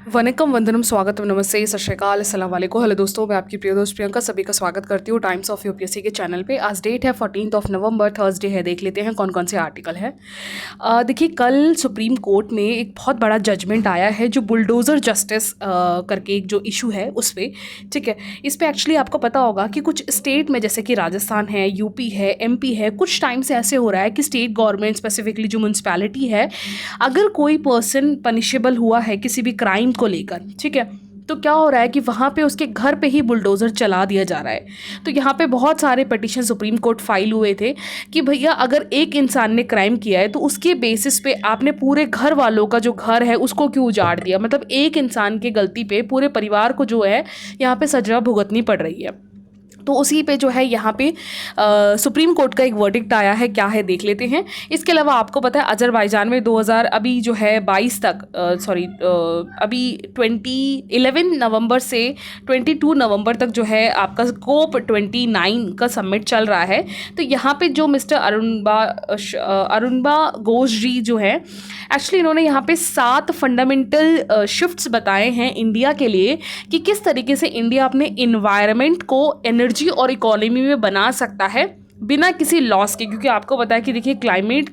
वनकम वंदनम स्वागतम नमस्ते सत श्री अकाल अस्सलाम वालेकुम। हेलो दोस्तों, मैं आपकी प्रिय दोस्त प्रियंका सभी का स्वागत करती हूँ टाइम्स ऑफ यूपीएससी के चैनल पे। आज डेट है 14 नवंबर, थर्सडे है। देख लेते हैं कौन कौन से आर्टिकल है। देखिए, कल सुप्रीम कोर्ट में एक बहुत बड़ा जजमेंट आया है जो बुलडोज़र जस्टिस करके एक जो इशू है उस पर। ठीक है, इस पर एक्चुअली आपको पता होगा कि कुछ स्टेट में जैसे कि राजस्थान है, यूपी है, एमपी है, कुछ टाइम से ऐसे हो रहा है कि स्टेट गवर्नमेंट स्पेसिफिकली जो म्यूनसिपैलिटी है, अगर कोई पर्सन पनिशेबल हुआ है किसी भी क्राइम को लेकर, ठीक है, तो क्या हो रहा है कि वहाँ पे उसके घर पे ही बुलडोज़र चला दिया जा रहा है। तो यहाँ पे बहुत सारे पिटिशन सुप्रीम कोर्ट फाइल हुए थे कि भैया अगर एक इंसान ने क्राइम किया है तो उसके बेसिस पे आपने पूरे घर वालों का जो घर है उसको क्यों उजाड़ दिया। मतलब एक इंसान की गलती पे पूरे परिवार को जो है यहाँ पे सजा भुगतनी पड़ रही है। तो उसी पे जो है यहाँ पे सुप्रीम कोर्ट का एक वर्डिक्ट आया है, क्या है देख लेते हैं। इसके अलावा आपको पता है अजरबैजान में 2000 अभी जो है 22 तक अभी 11 नवंबर से 22 नवंबर तक जो है आपका कोप 29 का समिट चल रहा है। तो यहाँ पे जो मिस्टर अरुणबा घोष जी जो है, एक्चुअली इन्होंने यहाँ पे 7 फंडामेंटल शिफ्ट्स बताए हैं इंडिया के लिए कि किस तरीके से इंडिया अपने इन्वायरमेंट को एनर्जी और इकोनॉमी में बना सकता है बिना किसी लॉस के। क्योंकि आपको पता है कि देखिए क्लाइमेट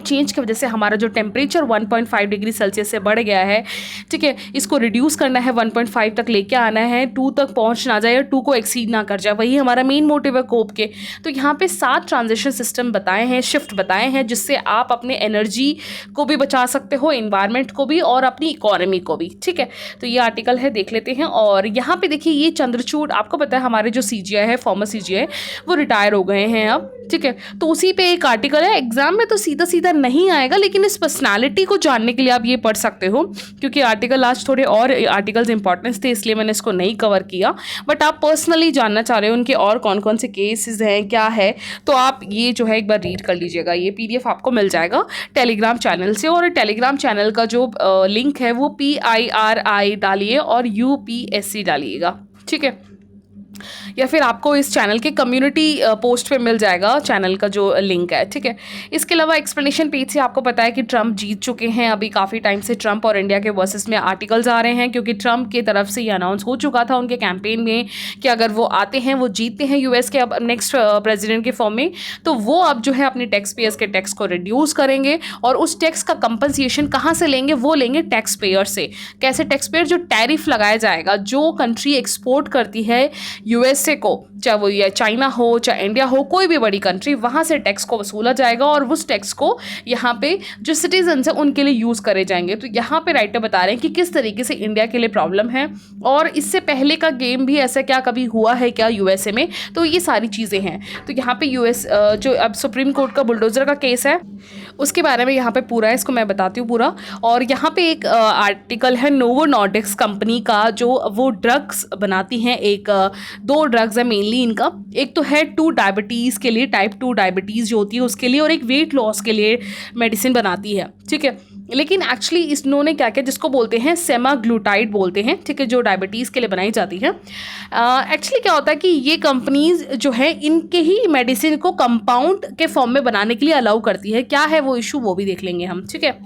चेंज की वजह से हमारा जो टेम्परेचर 1.5 डिग्री सेल्सियस से बढ़ गया है, ठीक है, इसको रिड्यूस करना है, 1.5 तक लेके आना है, 2 तक पहुंच ना जाए या 2 को एक्सीड ना कर जाए, वही हमारा मेन मोटिव है कोप के। तो यहाँ पे 7 ट्रांजिशन सिस्टम बताए हैं, शिफ्ट बताए हैं, जिससे आप अपने एनर्जी को भी बचा सकते हो, इन्वायरमेंट को भी और अपनी इकोनॉमी को भी। ठीक है, तो ये आर्टिकल है, देख लेते हैं। और यहाँ पे देखिए ये चंद्रचूड़, आपको पता है हमारे जो CGI है, फॉर्मर CGI, वो रिटायर हो गए हैं अब। ठीक है, तो उसी पे एक आर्टिकल है, एग्जाम में तो सीधा सीधा नहीं आएगा लेकिन इस पर्सनालिटी को जानने के लिए आप ये पढ़ सकते हो। क्योंकि आर्टिकल आज थोड़े और आर्टिकल्स इंपॉर्टेंस थे इसलिए मैंने इसको नहीं कवर किया, बट आप पर्सनली जानना चाह रहे हो उनके और कौन कौन से केसेस हैं, क्या है, तो आप ये जो है एक बार रीड कर लीजिएगा। ये PDF आपको मिल जाएगा टेलीग्राम चैनल से, और टेलीग्राम चैनल का जो लिंक है वो PIRI डालिए और UPSC डालिएगा। ठीक है, या फिर आपको इस चैनल के कम्युनिटी पोस्ट पे मिल जाएगा चैनल का जो लिंक है। ठीक है, इसके अलावा एक्सप्लेनेशन पेज से आपको पता है कि ट्रंप जीत चुके हैं। अभी काफ़ी टाइम से ट्रंप और इंडिया के वर्सेस में आर्टिकल्स आ रहे हैं, क्योंकि ट्रंप की तरफ से ये अनाउंस हो चुका था उनके कैंपेन में कि अगर वो आते हैं, वो जीतते हैं US के अब नेक्स्ट प्रेजिडेंट के फॉर्म में, तो वो अब जो है अपने टैक्स पेयर्स के टैक्स को रिड्यूस करेंगे। और उस टैक्स का कंपनसेशन कहाँ से लेंगे? वो लेंगे टैक्स पेयर से। कैसे टैक्स पेयर? जो टैरिफ लगाया जाएगा, जो कंट्री एक्सपोर्ट करती है USA को, चाहे वो या चाइना हो चाहे इंडिया हो, कोई भी बड़ी कंट्री, वहाँ से टैक्स को वसूला जाएगा और उस टैक्स को यहाँ पे जो सिटीजन्स हैं उनके लिए यूज़ करे जाएंगे। तो यहाँ पे राइटर बता रहे हैं कि किस तरीके से इंडिया के लिए प्रॉब्लम है, और इससे पहले का गेम भी ऐसा क्या कभी हुआ है क्या USA में, तो ये सारी चीज़ें हैं। तो यहाँ पे US जो अब सुप्रीम कोर्ट का बुलडोज़र का केस है उसके बारे में यहाँ पे पूरा है, इसको मैं बताती हूँ पूरा। और यहाँ पे एक आर्टिकल है नोवो नॉर्डिक्स कंपनी का, जो वो ड्रग्स बनाती हैं। 2 ड्रग्स है मेनली इनका, एक तो है 2 डायबिटीज़ के लिए, टाइप 2 डायबिटीज़ जो होती है उसके लिए, और एक वेट लॉस के लिए मेडिसिन बनाती है। ठीक है, लेकिन एक्चुअली इन्होंने क्या किया, जिसको बोलते हैं सेमाग्लूटाइड बोलते हैं, ठीक है, जो डायबिटीज़ के लिए बनाई जाती है। एक्चुअली क्या होता है कि ये कंपनीज जो है इनके ही मेडिसिन को कंपाउंड के फॉर्म में बनाने के लिए अलाउ करती है। क्या है वो इशू, वो भी देख लेंगे हम। ठीक है,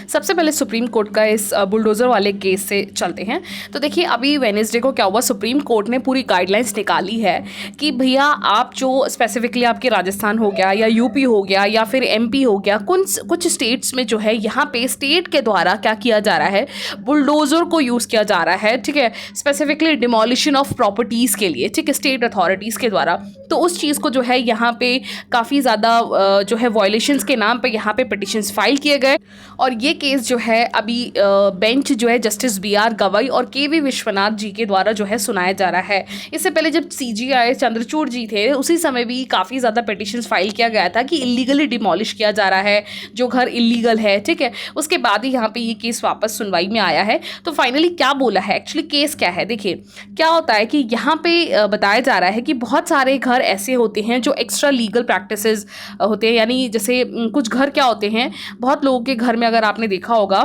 सबसे पहले सुप्रीम कोर्ट का इस बुलडोज़र वाले केस से चलते हैं। तो देखिए, अभी वेडनेसडे को क्या हुआ, सुप्रीम कोर्ट ने पूरी गाइडलाइंस निकाली है कि भैया आप जो स्पेसिफिकली आपके राजस्थान हो गया या UP हो गया या फिर MP हो गया, कुछ स्टेट्स में जो है यहाँ पे स्टेट के द्वारा क्या किया जा रहा है, बुलडोज़र को यूज़ किया जा रहा है। ठीक है, स्पेसिफिकली डिमोलिशन ऑफ प्रॉपर्टीज़ के लिए, ठीक है, स्टेट अथॉरिटीज़ के द्वारा। तो उस चीज़ को जो है यहाँ पे काफ़ी ज़्यादा जो है वायलेशंस के नाम पे यहाँ पे पिटिशंस फाइल किए गए। और ये केस जो है अभी बेंच जो है जस्टिस BR गवई और KV विश्वनाथ जी के द्वारा जो है सुनाया जा रहा है। इससे पहले जब CGI चंद्रचूड़ जी थे उसी समय भी काफ़ी ज़्यादा पिटिशंस फाइल किया गया था कि इलीगली डिमोलिश किया जा रहा है, जो घर इलीगल है। ठीक है, उसके बाद ही यहाँ पे ये केस वापस सुनवाई में आया है। तो फाइनली क्या बोला है, एक्चुअली केस क्या है, देखिए क्या होता है कि यहाँ पे बताया जा रहा है कि बहुत सारे घर ऐसे होते हैं जो एक्स्ट्रा लीगल प्रैक्टिसेस होते हैं। यानी जैसे कुछ घर क्या होते हैं, बहुत लोगों के घर में अगर आपने देखा होगा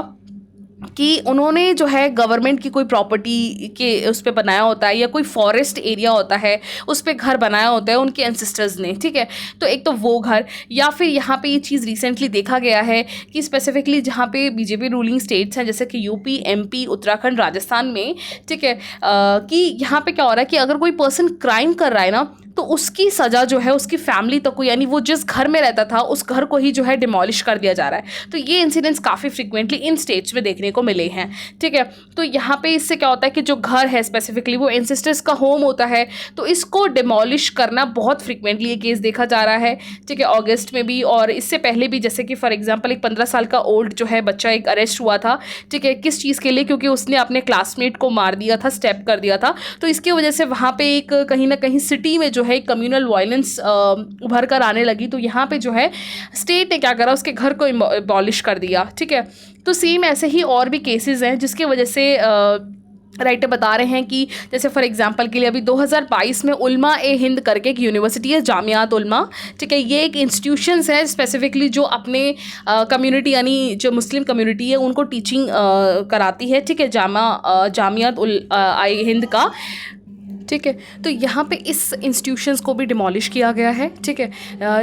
कि उन्होंने जो है गवर्नमेंट की कोई प्रॉपर्टी के उस पे बनाया होता है, या कोई फॉरेस्ट एरिया होता है उस पे घर बनाया होता है उनके एंसेस्टर्स ने, ठीक है। तो एक तो वो घर, या फिर यहाँ पे ये चीज़ रिसेंटली देखा गया है कि स्पेसिफिकली जहाँ पे बीजेपी रूलिंग स्टेट्स हैं जैसे कि यूपी, एमपी, उत्तराखंड, राजस्थान में, ठीक है, कि यहाँ पे क्या हो रहा है कि अगर कोई पर्सन क्राइम कर रहा है ना, तो उसकी सज़ा जो है उसकी फैमिली तक को, यानी वो जिस घर में रहता था उस घर को ही जो है डिमोलिश कर दिया जा रहा है। तो ये इंसिडेंट्स काफ़ी फ्रिक्वेंटली इन स्टेट्स में देखने को मिले हैं, ठीक है। तो यहाँ पे इससे क्या होता है कि जो घर है स्पेसिफिकली वो एंसेस्टर्स का होम होता है, तो इसको डिमोलिश करना बहुत फ्रिक्वेंटली ये केस देखा जा रहा है, ठीक है। अगस्त में भी और इससे पहले भी, जैसे कि फॉर एग्जाम्पल एक 15 साल का ओल्ड जो है बच्चा एक अरेस्ट हुआ था, ठीक है, किस चीज़ के लिए, क्योंकि उसने अपने क्लासमेट को मार दिया था, स्टेप कर दिया था। तो इसकी वजह से वहाँ पे एक कहीं ना कहीं सिटी में जो है कम्युनल वायलेंस उभर कर आने लगी। तो यहाँ पे जो है स्टेट ने क्या करा, उसके घर को अबॉलिश कर दिया, ठीक है। तो सेम ऐसे ही और भी केसेस हैं जिसकी वजह से राइटर बता रहे हैं कि जैसे फॉर एग्जांपल के लिए अभी 2022 में उल्मा ए हिंद करके एक यूनिवर्सिटी है, जामियात उल्मा, ठीक है। ये एक इंस्टीट्यूशंस है स्पेसिफिकली जो अपने कम्युनिटी यानी जो मुस्लिम कम्युनिटी है उनको टीचिंग कराती है, ठीक है, जामियात ए हिंद का, ठीक है। तो यहाँ पे इस इंस्टीट्यूशंस को भी डिमोलिश किया गया है, ठीक है।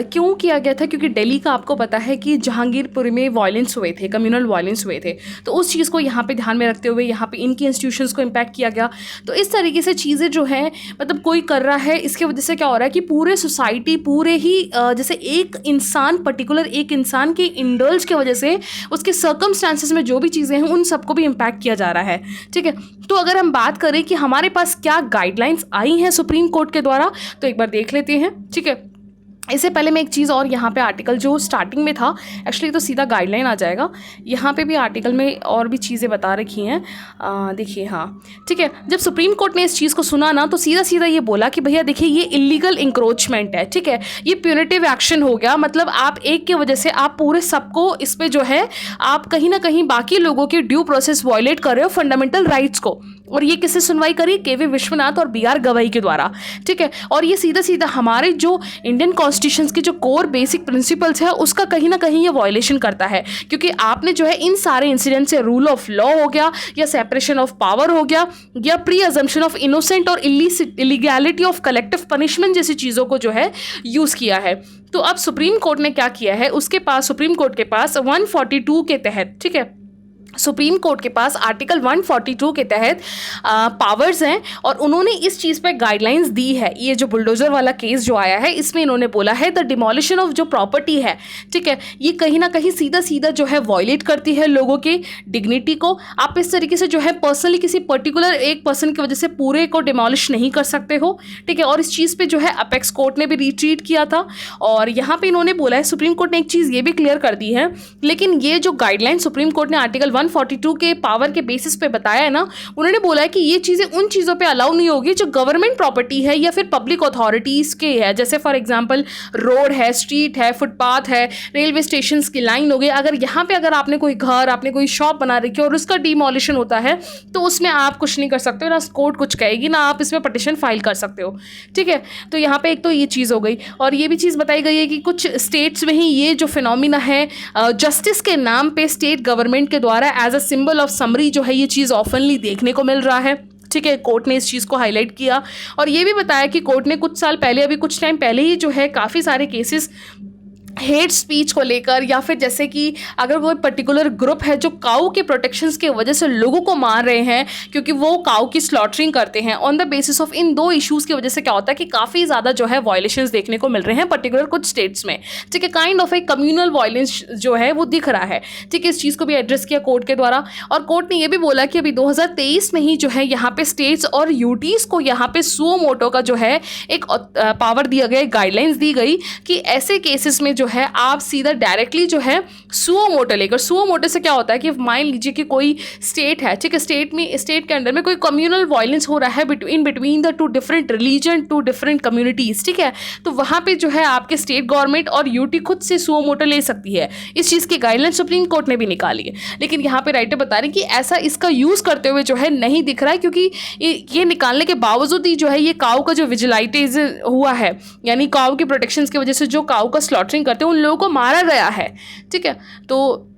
क्यों किया गया था? क्योंकि दिल्ली का आपको पता है कि जहांगीरपुर में वायलेंस हुए थे, कम्युनल वायलेंस हुए थे, तो उस चीज़ को यहाँ पे ध्यान में रखते हुए यहाँ पे इनकी इंस्टीट्यूशंस को इम्पैक्ट किया गया। तो इस तरीके से चीज़ें जो है मतलब कोई कर रहा है, इसके वजह से क्या हो रहा है कि पूरे सोसाइटी, पूरे ही जैसे एक इंसान, पर्टिकुलर एक इंसान की इंडल्ज की वजह से उसके सर्कमस्टांसेस में जो भी चीज़ें हैं उन सबको भी इम्पैक्ट किया जा रहा है, ठीक है। तो अगर हम बात करें कि हमारे पास क्या गाइडलाइंस आई हैं सुप्रीम कोर्ट के द्वारा, तो एक बार देख लेते हैं, ठीक है। इससे पहले मैं एक चीज़ और, यहाँ पे आर्टिकल जो स्टार्टिंग में था, एक्चुअली तो सीधा गाइडलाइन आ जाएगा, यहाँ पे भी आर्टिकल में और भी चीज़ें बता रखी हैं, देखिए, हाँ, ठीक है। जब सुप्रीम कोर्ट ने इस चीज़ को सुना ना, तो सीधा सीधा ये बोला कि भैया देखिए ये इलीगल इंक्रोचमेंट है, ठीक है, ये प्यूनिटिव एक्शन हो गया। मतलब आप एक की वजह से आप पूरे सबको इस पर जो है आप कहीं ना कहीं बाकी लोगों के ड्यू प्रोसेस वायलेट कर रहे हो, फंडामेंटल राइट्स को। और ये किससे सुनवाई करी? के.वी. विश्वनाथ और बी.आर. गवाई के द्वारा, ठीक है। और ये सीधा सीधा हमारे जो इंडियन कॉन्स्टिट्यूशन के जो कोर बेसिक प्रिंसिपल्स है उसका कहीं ना कहीं ये वायलेशन करता है, क्योंकि आपने जो है इन सारे इंसिडेंट से रूल ऑफ लॉ हो गया, या सेपरेशन ऑफ पावर हो गया, या प्री अजम्पशन ऑफ इनोसेंट और इलीगैलिटी ऑफ कलेक्टिव पनिशमेंट जैसी चीज़ों को जो है यूज़ किया है। तो अब सुप्रीम कोर्ट ने क्या किया है, उसके पास, सुप्रीम कोर्ट के पास 142 के तहत, ठीक है, सुप्रीम कोर्ट के पास आर्टिकल 142 के तहत पावर्स हैं, और उन्होंने इस चीज़ पे गाइडलाइंस दी है। ये जो बुलडोज़र वाला केस जो आया है, इसमें इन्होंने बोला है द डिमोलिशन ऑफ जो प्रॉपर्टी है, ठीक है, ये कहीं ना कहीं सीधा सीधा जो है वॉयलेट करती है लोगों की डिग्निटी को। आप इस तरीके से जो है पर्सनली किसी पर्टिकुलर एक पर्सन की वजह से पूरे को डिमोलिश नहीं कर सकते हो, ठीक है। और इस चीज़ पे जो है अपेक्स कोर्ट ने भी रिट्रीट किया था, और यहाँ पे इन्होंने बोला है, सुप्रीम कोर्ट ने एक चीज़ ये भी क्लियर कर दी है, लेकिन ये जो गाइडलाइन सुप्रीम कोर्ट ने आर्टिकल 142 के पावर के बेसिस पे बताया है ना, उन्होंने बोला है कि ये चीज़ें उन चीज़ों पे अलाउ नहीं होगी जो गवर्नमेंट प्रॉपर्टी है या फिर पब्लिक अथॉरिटीज़ के है, जैसे फॉर एग्जांपल रोड है, स्ट्रीट है, फुटपाथ है, रेलवे स्टेशन की लाइन हो गई। अगर यहाँ पे अगर आपने कोई घर, आपने कोई शॉप बना रखी है और उसका डिमोलिशन होता है, तो उसमें आप कुछ नहीं कर सकते हो, ना कोर्ट कुछ कहेगी, ना आप इसमें पटिशन फाइल कर सकते हो, ठीक है। तो यहाँ पे एक तो ये चीज़ हो गई, और ये भी चीज़ बताई गई है कि कुछ स्टेट्स में ही ये जो फिनोमिना है जस्टिस के नाम पे स्टेट गवर्नमेंट के द्वारा as a symbol of summary जो है ये चीज़ ऑफनली देखने को मिल रहा है, ठीक है। कोर्ट ने इस चीज़ को हाईलाइट किया, और ये भी बताया कि कोर्ट ने कुछ साल पहले, अभी कुछ टाइम पहले ही जो है काफ़ी सारे केसेस हेट स्पीच को लेकर, या फिर जैसे कि अगर कोई पर्टिकुलर ग्रुप है जो काऊ के प्रोटेक्शंस के वजह से लोगों को मार रहे हैं क्योंकि वो काऊ की स्लॉटरिंग करते हैं, ऑन द बेसिस ऑफ इन दो इश्यूज़ की वजह से क्या होता है कि काफ़ी ज़्यादा जो है वायलेशंस देखने को मिल रहे हैं पर्टिकुलर कुछ स्टेट्स में, ठीक है। Kind of A communal violence जो है वो दिख रहा है, ठीक है। इस चीज़ को भी एड्रेस किया कोर्ट के द्वारा, और कोर्ट ने ये भी बोला कि अभी 2023 में ही जो है यहाँ पे स्टेट्स और यूटीज़ को यहाँ पे सुओ मोटो का जो है एक पावर दिया गया, गाइडलाइंस दी गई कि ऐसे केसेस में जो है आप सीधा डायरेक्टली जो है सुओ मोटो लेकर, सुओ मोटो से क्या होता है कि मान लीजिए कि कोई स्टेट है, ठीक है, स्टेट के अंदर में कोई कम्युनल वायलेंस हो रहा है between the two different religion, two different communities, ठीक है। तो वहाँ पे जो है आपके स्टेट गवर्नमेंट और यूटी खुद से सुओ मोटो ले सकती है। इस चीज़ की गाइडलाइन सुप्रीम कोर्ट ने भी निकाली है, लेकिन यहाँ पे राइटर बता रहे हैं कि ऐसा इसका यूज़ करते हुए जो है नहीं दिख रहा है, क्योंकि ये निकालने के बावजूद ही जो है ये काऊ का जो विजिलाइटेज हुआ है, यानी काऊ के प्रोटेक्शन की वजह से जो काऊ का स्लॉटरिंग करते हैं उन लोगों को मारा गया है, ठीक है। तो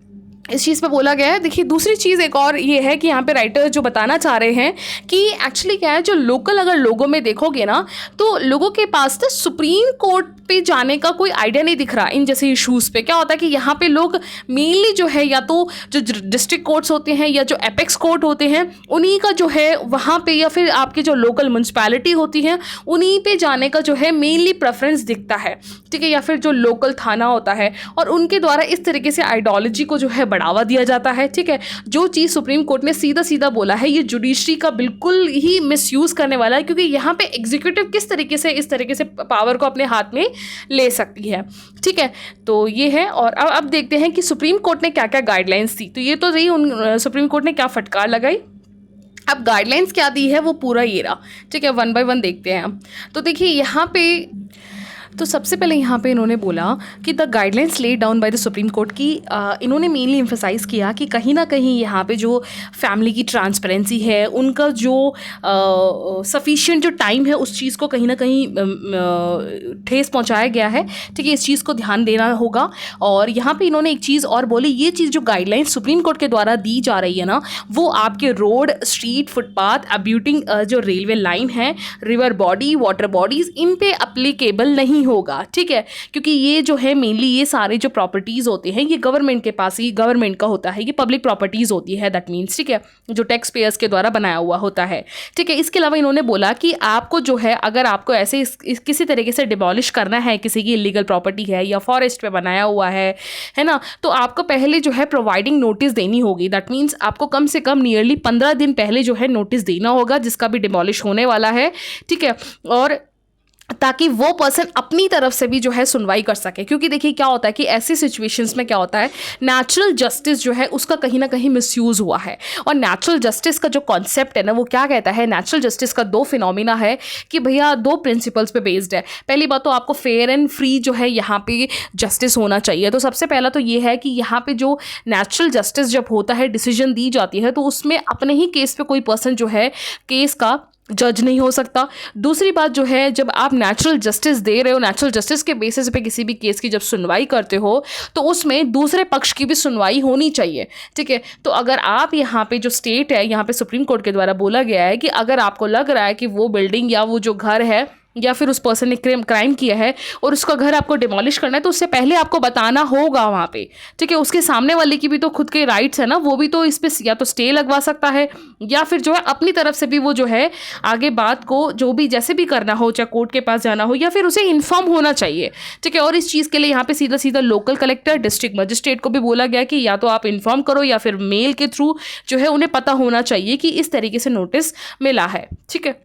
इस चीज़ पे बोला गया है। देखिए दूसरी चीज़ एक और ये है कि यहाँ पे राइटर जो बताना चाह रहे हैं कि एक्चुअली क्या है, जो लोकल अगर लोगों में देखोगे ना, तो लोगों के पास तो सुप्रीम कोर्ट पे जाने का कोई आइडिया नहीं दिख रहा इन जैसे इश्यूज़ पे। क्या होता है कि यहाँ पे लोग मेनली जो है या तो जो डिस्ट्रिक्ट कोर्ट्स होते हैं या जो एपेक्स कोर्ट होते हैं उन्हीं का जो है वहाँ पे, या फिर आपके जो लोकल म्यूनसिपैलिटी होती हैं उन्हीं पे जाने का जो है मेनली प्रेफरेंस दिखता है, ठीक है, या फिर जो लोकल थाना होता है, और उनके द्वारा इस तरीके से आइडियोलॉजी को जो है बढ़ावा दिया जाता है, ठीक है। जो चीज़ सुप्रीम कोर्ट ने सीधा सीधा बोला है, ये जुडिशरी का बिल्कुल ही मिसयूज़ करने वाला है, क्योंकि यहाँ पे एग्जीक्यूटिव किस तरीके से इस तरीके से पावर को अपने हाथ में ले सकती है, ठीक है। तो ये है। और अब देखते हैं कि सुप्रीम कोर्ट ने क्या क्या गाइडलाइंस दी। तो ये तो रही उन सुप्रीम कोर्ट ने क्या फटकार लगाई। अब गाइडलाइंस क्या दी है वो पूरा ये रहा, ठीक है, वन बाय वन देखते हैं हम। तो देखिए यहाँ पे तो सबसे पहले यहाँ पे इन्होंने बोला कि the guidelines laid down by the supreme court की, इन्होंने मेनली एम्फसाइज़ किया कि कहीं ना कहीं यहाँ पे जो फैमिली की ट्रांसपेरेंसी है, उनका जो सफिशिएंट जो टाइम है उस चीज़ को कहीं ना कहीं ठेस पहुँचाया गया है, ठीक है। इस चीज़ को ध्यान देना होगा। और यहाँ पे इन्होंने एक चीज़ और बोली, ये चीज़ जो गाइडलाइंस सुप्रीम कोर्ट के द्वारा दी जा रही है ना, वो आपके रोड, स्ट्रीट, फुटपाथ, अब्यूटिंग जो रेलवे लाइन है, रिवर बॉडी, वाटर बॉडीज़, इन पे अप्लीकेबल नहीं होगा, ठीक है। क्योंकि ये जो है मेनली ये सारे जो प्रॉपर्टीज़ होते हैं ये गवर्नमेंट के पास ही, गवर्नमेंट का होता है, ये पब्लिक प्रॉपर्टीज़ होती है, दैट मीन्स, ठीक है, जो टैक्स पेयर्स के द्वारा बनाया हुआ होता है, ठीक है। इसके अलावा इन्होंने बोला कि आपको जो है, अगर आपको ऐसे किसी तरीके से डिमोलिश करना है, किसी की इलीगल प्रॉपर्टी है या फॉरेस्ट पे बनाया हुआ है ना, तो आपको पहले जो है प्रोवाइडिंग नोटिस देनी होगी। दैट मीन्स आपको कम से कम नियरली 15 दिन पहले जो है नोटिस देना होगा जिसका भी डिमोलिश होने वाला है, ठीक है, और ताकि वो पर्सन अपनी तरफ से भी जो है सुनवाई कर सके। क्योंकि देखिए क्या होता है कि ऐसी सिचुएशंस में क्या होता है, नेचुरल जस्टिस जो है उसका कहीं ना कहीं मिसयूज़ हुआ है। और नेचुरल जस्टिस का जो कॉन्सेप्ट है ना, वो क्या कहता है, नेचुरल जस्टिस का दो फिनोमिना है कि भैया दो प्रिंसिपल्स पे बेस्ड है। पहली बात तो आपको फेयर एंड फ्री जो है यहाँ पे जस्टिस होना चाहिए। तो सबसे पहला तो ये है कि यहाँ पे जो नेचुरल जस्टिस जब होता है, डिसीजन दी जाती है, तो उसमें अपने ही केस पे कोई पर्सन जो है केस का जज नहीं हो सकता। दूसरी बात जो है, जब आप नेचुरल जस्टिस दे रहे हो, नेचुरल जस्टिस के बेसिस पे किसी भी केस की जब सुनवाई करते हो, तो उसमें दूसरे पक्ष की भी सुनवाई होनी चाहिए, ठीक है। तो अगर आप यहाँ पे जो स्टेट है, यहाँ पे सुप्रीम कोर्ट के द्वारा बोला गया है कि अगर आपको लग रहा है कि वो बिल्डिंग या वो जो घर है या फिर उस पर्सन ने क्राइम किया है और उसका घर आपको डिमोलिश करना है, तो उससे पहले आपको बताना होगा वहाँ पे, ठीक है। उसके सामने वाले की भी तो खुद के राइट्स है ना, वो भी तो इस पे या तो स्टे लगवा सकता है या फिर जो है अपनी तरफ से भी वो जो है आगे बात को जो भी जैसे भी करना हो, चाहे कोर्ट के पास जाना हो या फिर उसे इन्फॉर्म होना चाहिए, ठीक है। और इस चीज़ के लिए यहाँ पे सीधा सीधा लोकल कलेक्टर, डिस्ट्रिक्ट मजिस्ट्रेट को भी बोला गया कि या तो आप इन्फॉर्म करो या फिर मेल के थ्रू जो है उन्हें पता होना चाहिए कि इस तरीके से नोटिस मिला है, ठीक है।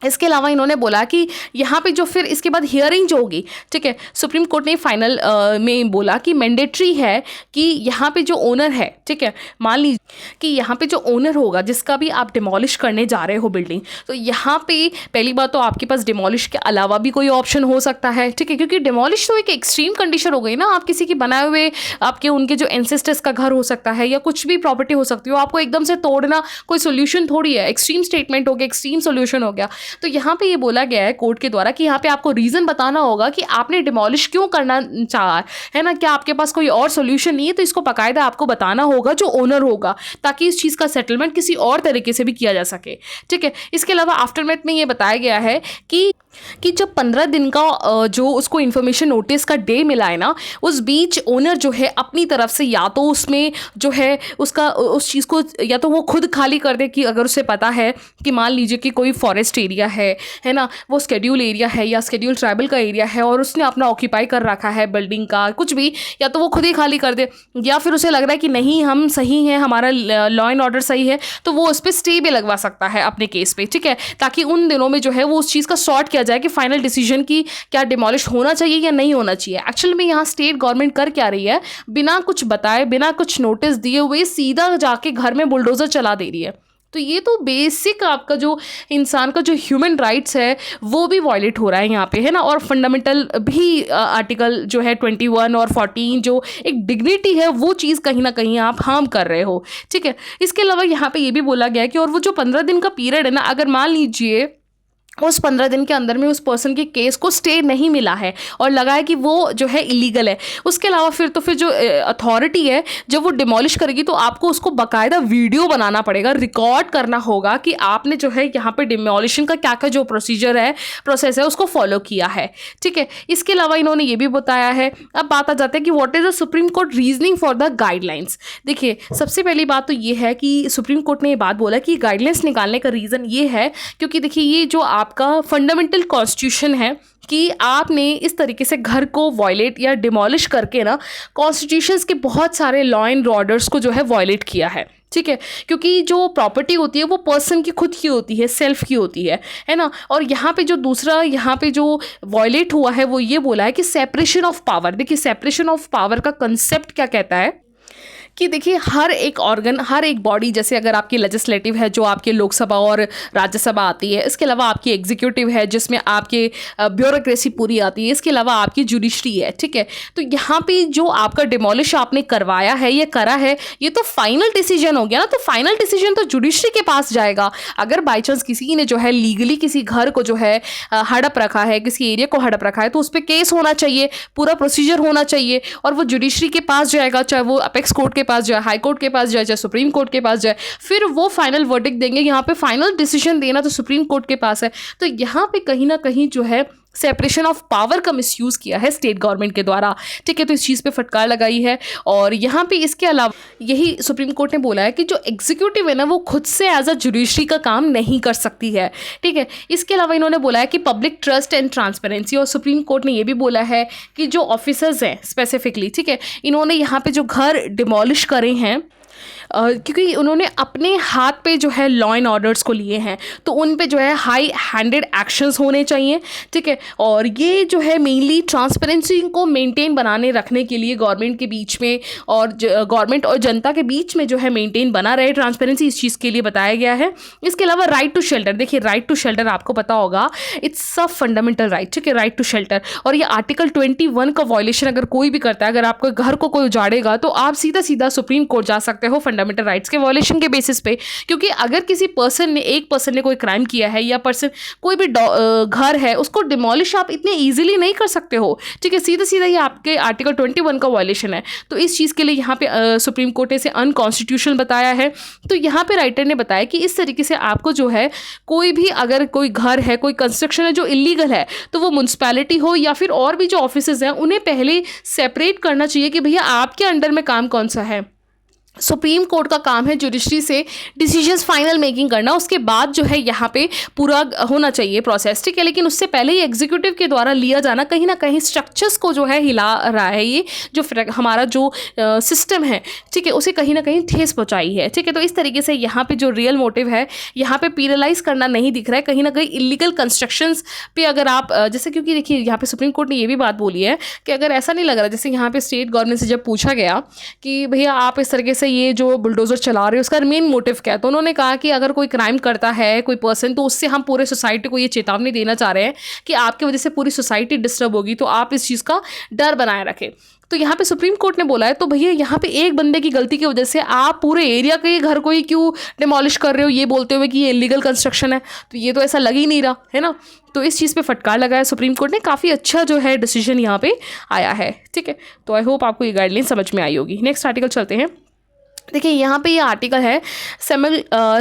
इसके अलावा इन्होंने बोला कि यहाँ पे जो फिर इसके बाद हियरिंग जो होगी, ठीक है, सुप्रीम कोर्ट ने फाइनल में बोला कि मैंडेटरी है कि यहाँ पे जो ओनर है, ठीक है, मान लीजिए कि यहाँ पे जो ओनर होगा जिसका भी आप डिमोलिश करने जा रहे हो बिल्डिंग, तो यहाँ पे पहली बात तो आपके पास डिमोलिश के अलावा भी कोई ऑप्शन हो सकता है, ठीक है, क्योंकि डिमोलिश तो एक एक्सट्रीम कंडीशन हो गई ना। आप किसी की बनाए हुए आपके उनके जो एंसेस्टर्स का घर हो सकता है या कुछ भी प्रॉपर्टी हो सकती हो, आपको एकदम से तोड़ना कोई सोल्यूशन थोड़ी है, एक्सट्रीम स्टेटमेंट हो गया, एक्सट्रीम सोल्यूशन हो गया। तो यहाँ पे ये बोला गया है कोर्ट के द्वारा कि यहाँ पे आपको रीज़न बताना होगा कि आपने डिमोलिश क्यों करना चाहा है ना, क्या आपके पास कोई और सोल्यूशन नहीं है, तो इसको बाकायदा आपको बताना होगा जो ओनर होगा, ताकि इस चीज़ का सेटलमेंट किसी और तरीके से भी किया जा सके, ठीक है। इसके अलावा आफ्टरमैथ में ये बताया गया है कि जब 15 दिन का जो उसको इन्फॉर्मेशन नोटिस का डे मिला है ना, उस बीच ओनर जो है अपनी तरफ से या तो उसमें जो है उसका उस चीज़ को या तो वो खुद खाली कर दे, कि अगर उसे पता है कि मान लीजिए कि कोई फॉरेस्ट एरिया है ना, वो स्केड्यूल एरिया है या स्केड्यूल ट्राइबल का एरिया है और उसने अपना ऑक्यूपाई कर रखा है बिल्डिंग का कुछ भी, या तो वो खुद ही खाली कर दे, या फिर उसे लग रहा है कि नहीं हम सही हैं, हमारा लॉ एंड ऑर्डर सही है, तो वो उस पर स्टे भी लगवा सकता है अपने केस पे, ठीक है, ताकि उन दिनों में जो है वो उस चीज़ का सॉर्ट किया जाए कि फाइनल डिसीजन की क्या डिमोलिश होना चाहिए या नहीं होना चाहिए। एक्चुअल में यहाँ स्टेट गवर्नमेंट कर क्या रही है, बिना कुछ बताए, बिना कुछ नोटिस दिए हुए सीधा जाके घर में बुलडोजर चला दे रही है। तो ये तो बेसिक आपका जो इंसान का जो ह्यूमन राइट्स है वो भी वायलेट हो रहा है यहाँ पे, है ना। और फंडामेंटल भी आर्टिकल जो है 21 और 14 जो एक डिग्निटी है वो चीज़ कहीं ना कहीं आप हार्म कर रहे हो, ठीक है। इसके अलावा यहाँ पे ये भी बोला गया है कि और वो जो 15 दिन का पीरियड है ना, अगर मान लीजिए उस 15 दिन के अंदर में उस पर्सन के केस को स्टे नहीं मिला है और लगा है कि वो जो है इलीगल है, उसके अलावा फिर जो अथॉरिटी है जब वो डिमोलिश करेगी तो आपको उसको बाकायदा वीडियो बनाना पड़ेगा, रिकॉर्ड करना होगा कि आपने जो है यहाँ पे डिमोलिशन का क्या क्या जो प्रोसेस है उसको फॉलो किया है। ठीक है, इसके अलावा इन्होंने ये भी बताया है। अब बात आ जाता है कि what is the supreme court reasoning for the guidelines. देखिए, सबसे पहली बात तो ये है कि सुप्रीम कोर्ट ने ये बात बोला कि गाइडलाइंस निकालने का रीज़न ये है क्योंकि देखिए ये जो आपका फंडामेंटल कॉन्स्टिट्यूशन है कि आपने इस तरीके से घर को वॉयलेट या डिमोलिश करके ना कॉन्स्टिट्यूशंस के बहुत सारे लॉ एंड ऑर्डर्स को जो है वॉयलेट किया है। ठीक है, क्योंकि जो प्रॉपर्टी होती है वो पर्सन की खुद की होती है, सेल्फ की होती है ना। और यहाँ पे जो दूसरा यहाँ पे जो वॉयलेट हुआ है वो ये बोला है कि सेपरेशन ऑफ पावर। देखिए, सेपरेशन ऑफ पावर का कंसेप्ट क्या कहता है कि देखिए हर एक ऑर्गन, हर एक बॉडी, जैसे अगर आपकी लेजिस्लेटिव है जो आपके लोकसभा और राज्यसभा आती है, इसके अलावा आपकी एग्जीक्यूटिव है जिसमें आपके ब्यूरोक्रेसी पूरी आती है, इसके अलावा आपकी जुडिशरी है। ठीक है, तो यहाँ पे जो आपका डिमोलिश आपने करवाया है, ये करा है, ये तो फाइनल डिसीजन हो गया ना। तो फाइनल डिसीजन तो जुडिशरी के पास जाएगा। अगर बाई चांस किसी ने जो है लीगली किसी घर को जो है हड़प रखा है, किसी एरिया को हड़प रखा है, तो उस पर केस होना चाहिए, पूरा प्रोसीजर होना चाहिए और वो जुडिशरी के पास जाएगा, चाहे वो अपेक्स कोर्ट के पास जाए, हाई कोर्ट के पास जाए, चाहे सुप्रीम कोर्ट के पास जाए, फिर वो फाइनल वर्डिक्ट देंगे। यहाँ पे फाइनल डिसीजन देना तो सुप्रीम कोर्ट के पास है। तो यहाँ पे कहीं ना कहीं जो है सेपरेशन ऑफ पावर का मिसयूज़ किया है स्टेट गवर्नमेंट के द्वारा। ठीक है, तो इस चीज़ पे फटकार लगाई है। और यहाँ पे इसके अलावा यही सुप्रीम कोर्ट ने बोला है कि जो एग्जीक्यूटिव है ना वो खुद से एज अ जुडिशरी का काम नहीं कर सकती है। ठीक है, इसके अलावा इन्होंने बोला है कि पब्लिक ट्रस्ट एंड ट्रांसपेरेंसी, और सुप्रीम कोर्ट ने ये भी बोला है कि जो ऑफिसर्स हैं स्पेसिफिकली, ठीक है, इन्होंने यहाँ पे जो घर डिमोलिश करे हैं क्योंकि उन्होंने अपने हाथ पे जो है लॉ एंड ऑर्डर्स को लिए हैं, तो उन पे जो है हाई हैंडेड एक्शंस होने चाहिए। ठीक है, और ये जो है मेनली ट्रांसपेरेंसी को मेंटेन बनाने रखने के लिए गवर्नमेंट के बीच में और गवर्नमेंट और जनता के बीच में जो है मेंटेन बना रहे ट्रांसपेरेंसी, इस चीज़ के लिए बताया गया है। इसके अलावा राइट टू शेल्टर, देखिए राइट टू शेल्टर आपको पता होगा इट्स अ फंडामेंटल राइट। ठीक है, राइट टू शेल्टर, और ये आर्टिकल 21 का वायलेशन अगर कोई भी करता है, अगर आपके घर को कोई उजाड़ेगा तो आप सीधा सीधा सुप्रीम कोर्ट जा सकते हो फंडामेंटल राइट्स के वॉयलेशन के बेसिस पे। क्योंकि अगर किसी एक पर्सन ने कोई क्राइम किया है या पर्सन कोई भी घर है उसको डिमोलिश आप इतने इजीली नहीं कर सकते हो। ठीक है, सीधा सीधा ये आपके आर्टिकल 21 का वॉयलेशन है। तो इस चीज़ के लिए यहाँ पे सुप्रीम कोर्ट ने इसे अनकॉन्स्टिट्यूशनल बताया है। तो यहाँ पे राइटर ने बताया कि इस तरीके से आपको जो है कोई भी अगर कोई घर है, कोई कंस्ट्रक्शन है जो इलीगल है, तो वो म्यूनसिपैलिटी हो या फिर और भी जो ऑफिसेज हैं उन्हें पहले सेपरेट करना चाहिए कि भैया आपके अंडर में काम कौन सा है। सुप्रीम कोर्ट का काम है जुडिशरी से डिसीजंस फाइनल मेकिंग करना, उसके बाद जो है यहाँ पे पूरा होना चाहिए प्रोसेस। ठीक है, लेकिन उससे पहले ही एग्जीक्यूटिव के द्वारा लिया जाना कहीं ना कहीं स्ट्रक्चर्स को जो है हिला रहा है। ये जो हमारा जो सिस्टम है, ठीक है, उसे कहीं ना कहीं ठेस पहुँचाई है। ठीक है, तो इस तरीके से यहाँ पे जो रियल मोटिव है, यहाँ पे पीनलाइज करना नहीं दिख रहा है। कहीं ना कहीं इलीगल कंस्ट्रक्शंस पे अगर आप जैसे, क्योंकि देखिए यहाँ पे सुप्रीम कोर्ट ने ये भी बात बोली है कि अगर ऐसा नहीं लग रहा, जैसे यहाँ पे स्टेट गवर्नमेंट से जब पूछा गया कि भैया आप इस तरीके से ये जो बुलडोजर चला रहे हो उसका मेन मोटिव क्या है, तो उन्होंने कहा कि अगर कोई क्राइम करता है कोई पर्सन, तो उससे हम पूरे सोसाइटी को ये चेतावनी देना चाह रहे हैं कि आपकी वजह से पूरी सोसाइटी डिस्टर्ब होगी, तो आप इस चीज़ का डर बनाए रखें। तो यहाँ पे सुप्रीम कोर्ट ने बोला है तो भैया यहाँ पे एक बंदे की गलती की वजह से आप पूरे एरिया के घर को ही क्यों डिमोलिश कर रहे हो, ये बोलते हुए कि ये इलीगल कंस्ट्रक्शन है। तो ये तो ऐसा लग ही नहीं रहा है ना। तो इस चीज़ पे फटकार लगाया सुप्रीम कोर्ट ने, काफ़ी अच्छा जो है डिसीजन यहाँ पे आया है। ठीक है, तो आई होप आपको ये गाइडलाइन समझ में आई होगी। नेक्स्ट आर्टिकल चलते हैं। देखिए यहाँ पे ये आर्टिकल है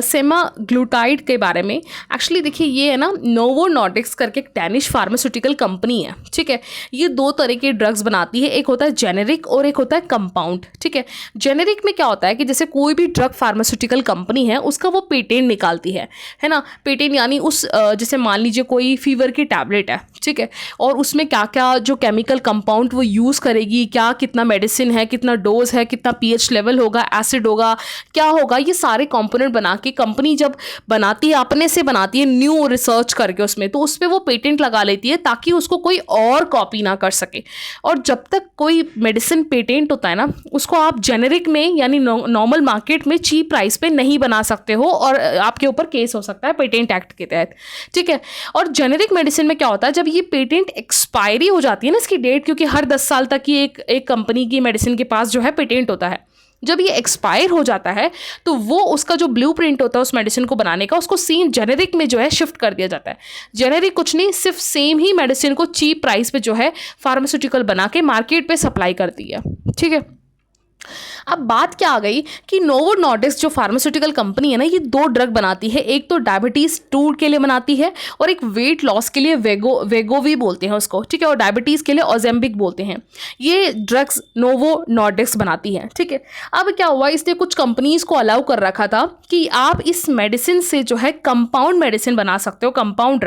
सेमाग्लूटाइड के बारे में। एक्चुअली देखिए ये है ना नोवो नॉर्डिक्स करके एक डैनिश फार्मास्यूटिकल कंपनी है। ठीक है, ये दो तरह के ड्रग्स बनाती है, एक होता है जेनेरिक और एक होता है कंपाउंड। ठीक है, जेनेरिक में क्या होता है कि जैसे कोई भी ड्रग फार्मास्यूटिकल कंपनी है उसका वो पेटेंट निकालती है ना। पेटेंट यानी उस जैसे मान लीजिए कोई फीवर की टैबलेट है, ठीक है, और उसमें क्या क्या जो केमिकल कंपाउंड वो यूज़ करेगी, क्या कितना मेडिसिन है, कितना डोज है, कितना पीएच लेवल होगा, एसिड होगा, क्या होगा, ये सारे कंपोनेंट बना के कंपनी जब बनाती है, अपने से बनाती है न्यू रिसर्च करके उसमें, तो उस पर वो पेटेंट लगा लेती है ताकि उसको कोई और कॉपी ना कर सके। और जब तक कोई मेडिसिन पेटेंट होता है ना, उसको आप जेनेरिक में यानी नॉर्मल मार्केट में चीप प्राइस पे नहीं बना सकते हो और आपके ऊपर केस हो सकता है पेटेंट एक्ट के तहत। ठीक है, और जेनेरिक मेडिसिन में क्या होता है, जब ये पेटेंट एक्सपायरी हो जाती है ना इसकी डेट, क्योंकि हर 10 साल तक ही एक कंपनी की मेडिसिन के पास जो है पेटेंट होता है, जब ये एक्सपायर हो जाता है तो वो उसका जो ब्लूप्रिंट होता है उस मेडिसिन को बनाने का, उसको सेम जेनेरिक में जो है शिफ्ट कर दिया जाता है। जेनेरिक कुछ नहीं, सिर्फ सेम ही मेडिसिन को चीप प्राइस पे जो है फार्मास्यूटिकल बना के मार्केट पे सप्लाई करती है। ठीक है, अब बात क्या आ गई कि नोवो नॉर्डिस्क जो फार्मास्यूटिकल कंपनी है ना, ये 2 ड्रग बनाती है। एक तो डायबिटीज़ 2 के लिए बनाती है और एक वेट लॉस के लिए वेगोवी बोलते हैं उसको। ठीक है, और डायबिटीज़ के लिए ओजेम्बिक बोलते हैं। ये ड्रग्स नोवो नॉर्डिस्क बनाती है। ठीक है, अब क्या हुआ, इसने कुछ कंपनीज़ को अलाउ कर रखा था कि आप इस मेडिसिन से जो है कंपाउंड मेडिसिन बना सकते हो। कंपाउंड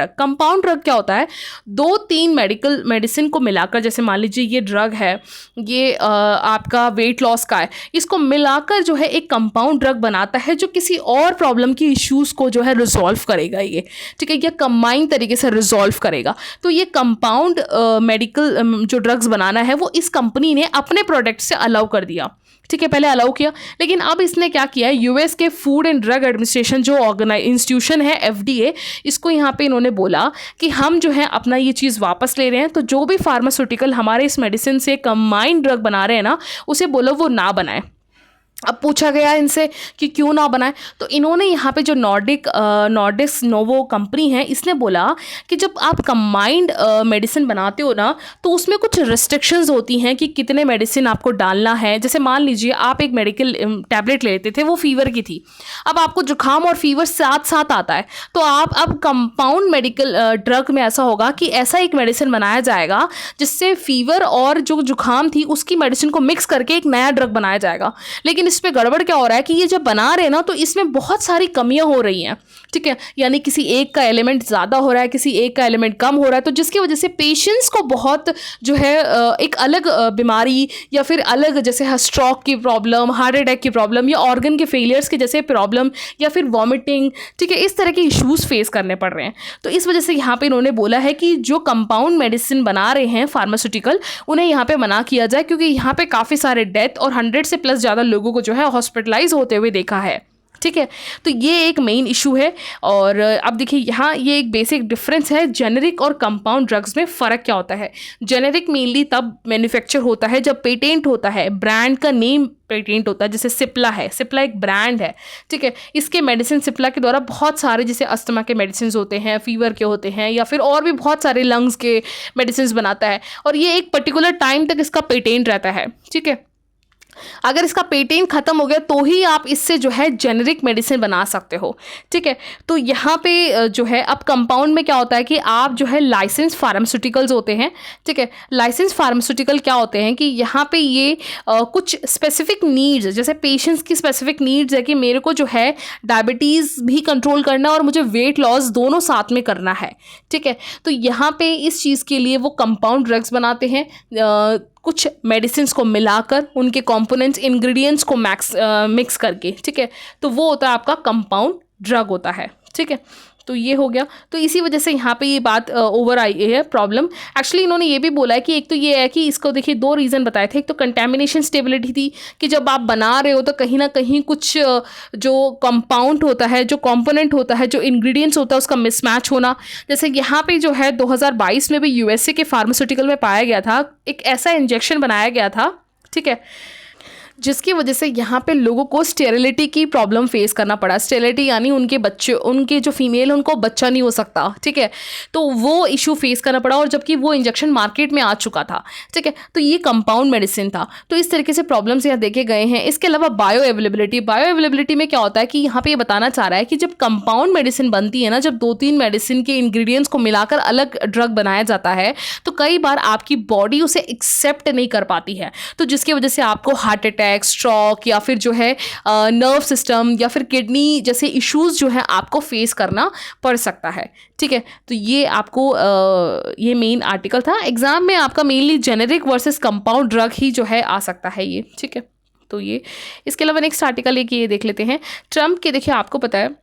ड्रग क्या होता है, 2-3 मेडिकल मेडिसिन को मिलाकर, जैसे मान लीजिए ये ड्रग है, ये आपका वेट लॉस का है, इसको मिलाकर जो है एक कंपाउंड ड्रग बनाता है जो किसी और प्रॉब्लम की इश्यूज को जो है रिजॉल्व करेगा ये। ठीक है, ये कंबाइन तरीके से रिजॉल्व करेगा। तो ये कंपाउंड मेडिकल जो ड्रग्स बनाना है वो इस कंपनी ने अपने प्रोडक्ट से अलाउ कर दिया। ठीक है, पहले अलाउ किया, लेकिन अब इसने क्या किया है, यूएस के फूड एंड ड्रग एडमिनिस्ट्रेशन जो इंस्टीट्यूशन है एफडीए, इसको यहाँ पे इन्होंने बोला कि हम जो है अपना ये चीज़ वापस ले रहे हैं। तो जो भी फार्मास्यूटिकल हमारे इस मेडिसिन से कंबाइंड ड्रग बना रहे हैं ना, उसे बोलो वो ना बनाए। अब पूछा गया इनसे कि क्यों ना बनाए, तो इन्होंने यहाँ पे जो नॉर्डिस्क नोवो कंपनी है, इसने बोला कि जब आप कंबाइंड मेडिसिन बनाते हो ना, तो उसमें कुछ रिस्ट्रिक्शंस होती हैं कि कितने मेडिसिन आपको डालना है। जैसे मान लीजिए आप एक मेडिकल टैबलेट लेते थे, वो फीवर की थी, अब आपको जुकाम और फीवर साथ साथ आता है, तो आप अब कंपाउंड मेडिकल ड्रग में ऐसा होगा कि ऐसा एक मेडिसिन बनाया जाएगा जिससे फीवर और जो जुकाम थी उसकी मेडिसिन को मिक्स करके एक नया ड्रग बनाया जाएगा। लेकिन इस पे गड़बड़ क्या हो रहा है कि ये जब बना रहे हैं ना, तो इसमें बहुत सारी कमियां हो रही हैं। ठीक है, यानी किसी एक का एलिमेंट ज़्यादा हो रहा है, किसी एक का एलिमेंट कम हो रहा है, तो जिसकी वजह से पेशेंट्स को बहुत जो है एक अलग बीमारी या फिर अलग, जैसे स्ट्रोक की प्रॉब्लम, हार्ट अटैक की प्रॉब्लम या ऑर्गन के फेलियर्स के जैसे प्रॉब्लम या फिर वॉमिटिंग, ठीक है, इस तरह के इश्यूज़ फेस करने पड़ रहे हैं। तो इस वजह से यहाँ पे इन्होंने बोला है कि जो कंपाउंड मेडिसिन बना रहे हैं फार्मास्यूटिकल, उन्हें यहाँ पे मना किया जाए, क्योंकि यहाँ पे काफ़ी सारे डेथ और 100 से प्लस ज़्यादा लोगों को जो है हॉस्पिटलाइज होते हुए देखा है। ठीक है, तो ये एक मेन इशू है। और अब देखिए यहाँ ये एक बेसिक डिफरेंस है, जेनेरिक और कंपाउंड ड्रग्स में फ़र्क क्या होता है। जेनेरिक मेनली तब मैन्युफैक्चर होता है जब पेटेंट होता है, ब्रांड का नेम पेटेंट होता है। जैसे सिप्ला है, सिप्ला एक ब्रांड है। ठीक है, इसके मेडिसिन सिप्ला के द्वारा बहुत सारे, जैसे अस्थमा के मेडिसिन होते हैं, फीवर के होते हैं, या फिर और भी बहुत सारे लंग्स के मेडिसिन बनाता है, और ये एक पर्टिकुलर टाइम तक इसका पेटेंट रहता है। ठीक है, अगर इसका पेटेंट खत्म हो गया तो ही आप इससे जो है जेनेरिक मेडिसिन बना सकते हो। ठीक है, तो यहाँ पे जो है अब कंपाउंड में क्या होता है कि आप जो है लाइसेंस फार्मास्यूटिकल्स होते हैं। ठीक है, लाइसेंस फार्मास्यूटिकल क्या होते हैं कि यहाँ पे ये कुछ स्पेसिफिक नीड्स, जैसे पेशेंट्स की स्पेसिफिक नीड्स है कि मेरे को जो है डायबिटीज़ भी कंट्रोल करना और मुझे वेट लॉस दोनों साथ में करना है। ठीक है, तो यहाँ पे इस चीज़ के लिए वो कंपाउंड ड्रग्स बनाते हैं, कुछ मेडिसिन को मिलाकर, उनके कंपोनेंट्स इंग्रेडिएंट्स को मिक्स करके। ठीक है, तो वो होता है आपका कंपाउंड ड्रग होता है। ठीक है, तो ये हो गया। तो इसी वजह से यहाँ पे ये बात ओवर आई है प्रॉब्लम। एक्चुअली इन्होंने ये भी बोला है कि एक तो ये है कि इसको देखिए 2 रीज़न बताए थे। एक तो कंटेमिनेशन स्टेबिलिटी थी कि जब आप बना रहे हो तो कहीं ना कहीं कुछ जो कंपाउंड होता है, जो कंपोनेंट होता है, जो इंग्रेडिएंट्स होता है, उसका मिसमैच होना। जैसे यहाँ पे जो है 2022 में भी यूएसए के फार्मास्यूटिकल में पाया गया था, एक ऐसा इंजेक्शन बनाया गया था, ठीक है, जिसकी वजह से यहाँ पे लोगों को स्टेरिलिटी की प्रॉब्लम फेस करना पड़ा। स्टेरिलिटी यानी उनके बच्चे, उनके जो फीमेल उनको बच्चा नहीं हो सकता। ठीक है, तो वो इशू फेस करना पड़ा, और जबकि वो इंजेक्शन मार्केट में आ चुका था। ठीक है, तो ये कंपाउंड मेडिसिन था। तो इस तरीके से प्रॉब्लम्स यहाँ देखे गए हैं। इसके अलावा बायो अवेलेबिलिटी में क्या होता है कि यहाँ पे ये बताना चाह रहा है कि जब कंपाउंड मेडिसिन बनती है ना, जब 2-3 मेडिसिन के इंग्रेडिएंट्स को मिलाकर अलग ड्रग बनाया जाता है, तो कई बार आपकी बॉडी उसे एक्सेप्ट नहीं कर पाती है, तो जिसकी वजह से आपको हार्ट अटैक, स्ट्रोक या फिर जो है नर्व सिस्टम या फिर किडनी जैसे इश्यूज जो है आपको फेस करना पड़ सकता है। ठीक है, तो ये आपको ये मेन आर्टिकल था। एग्जाम में आपका mainly generic versus compound drug ही जो है आ सकता है ये। ठीक है, तो ये इसके अलावा नेक्स्ट आर्टिकल एक ये देख लेते हैं ट्रम्प के। देखिए आपको पता है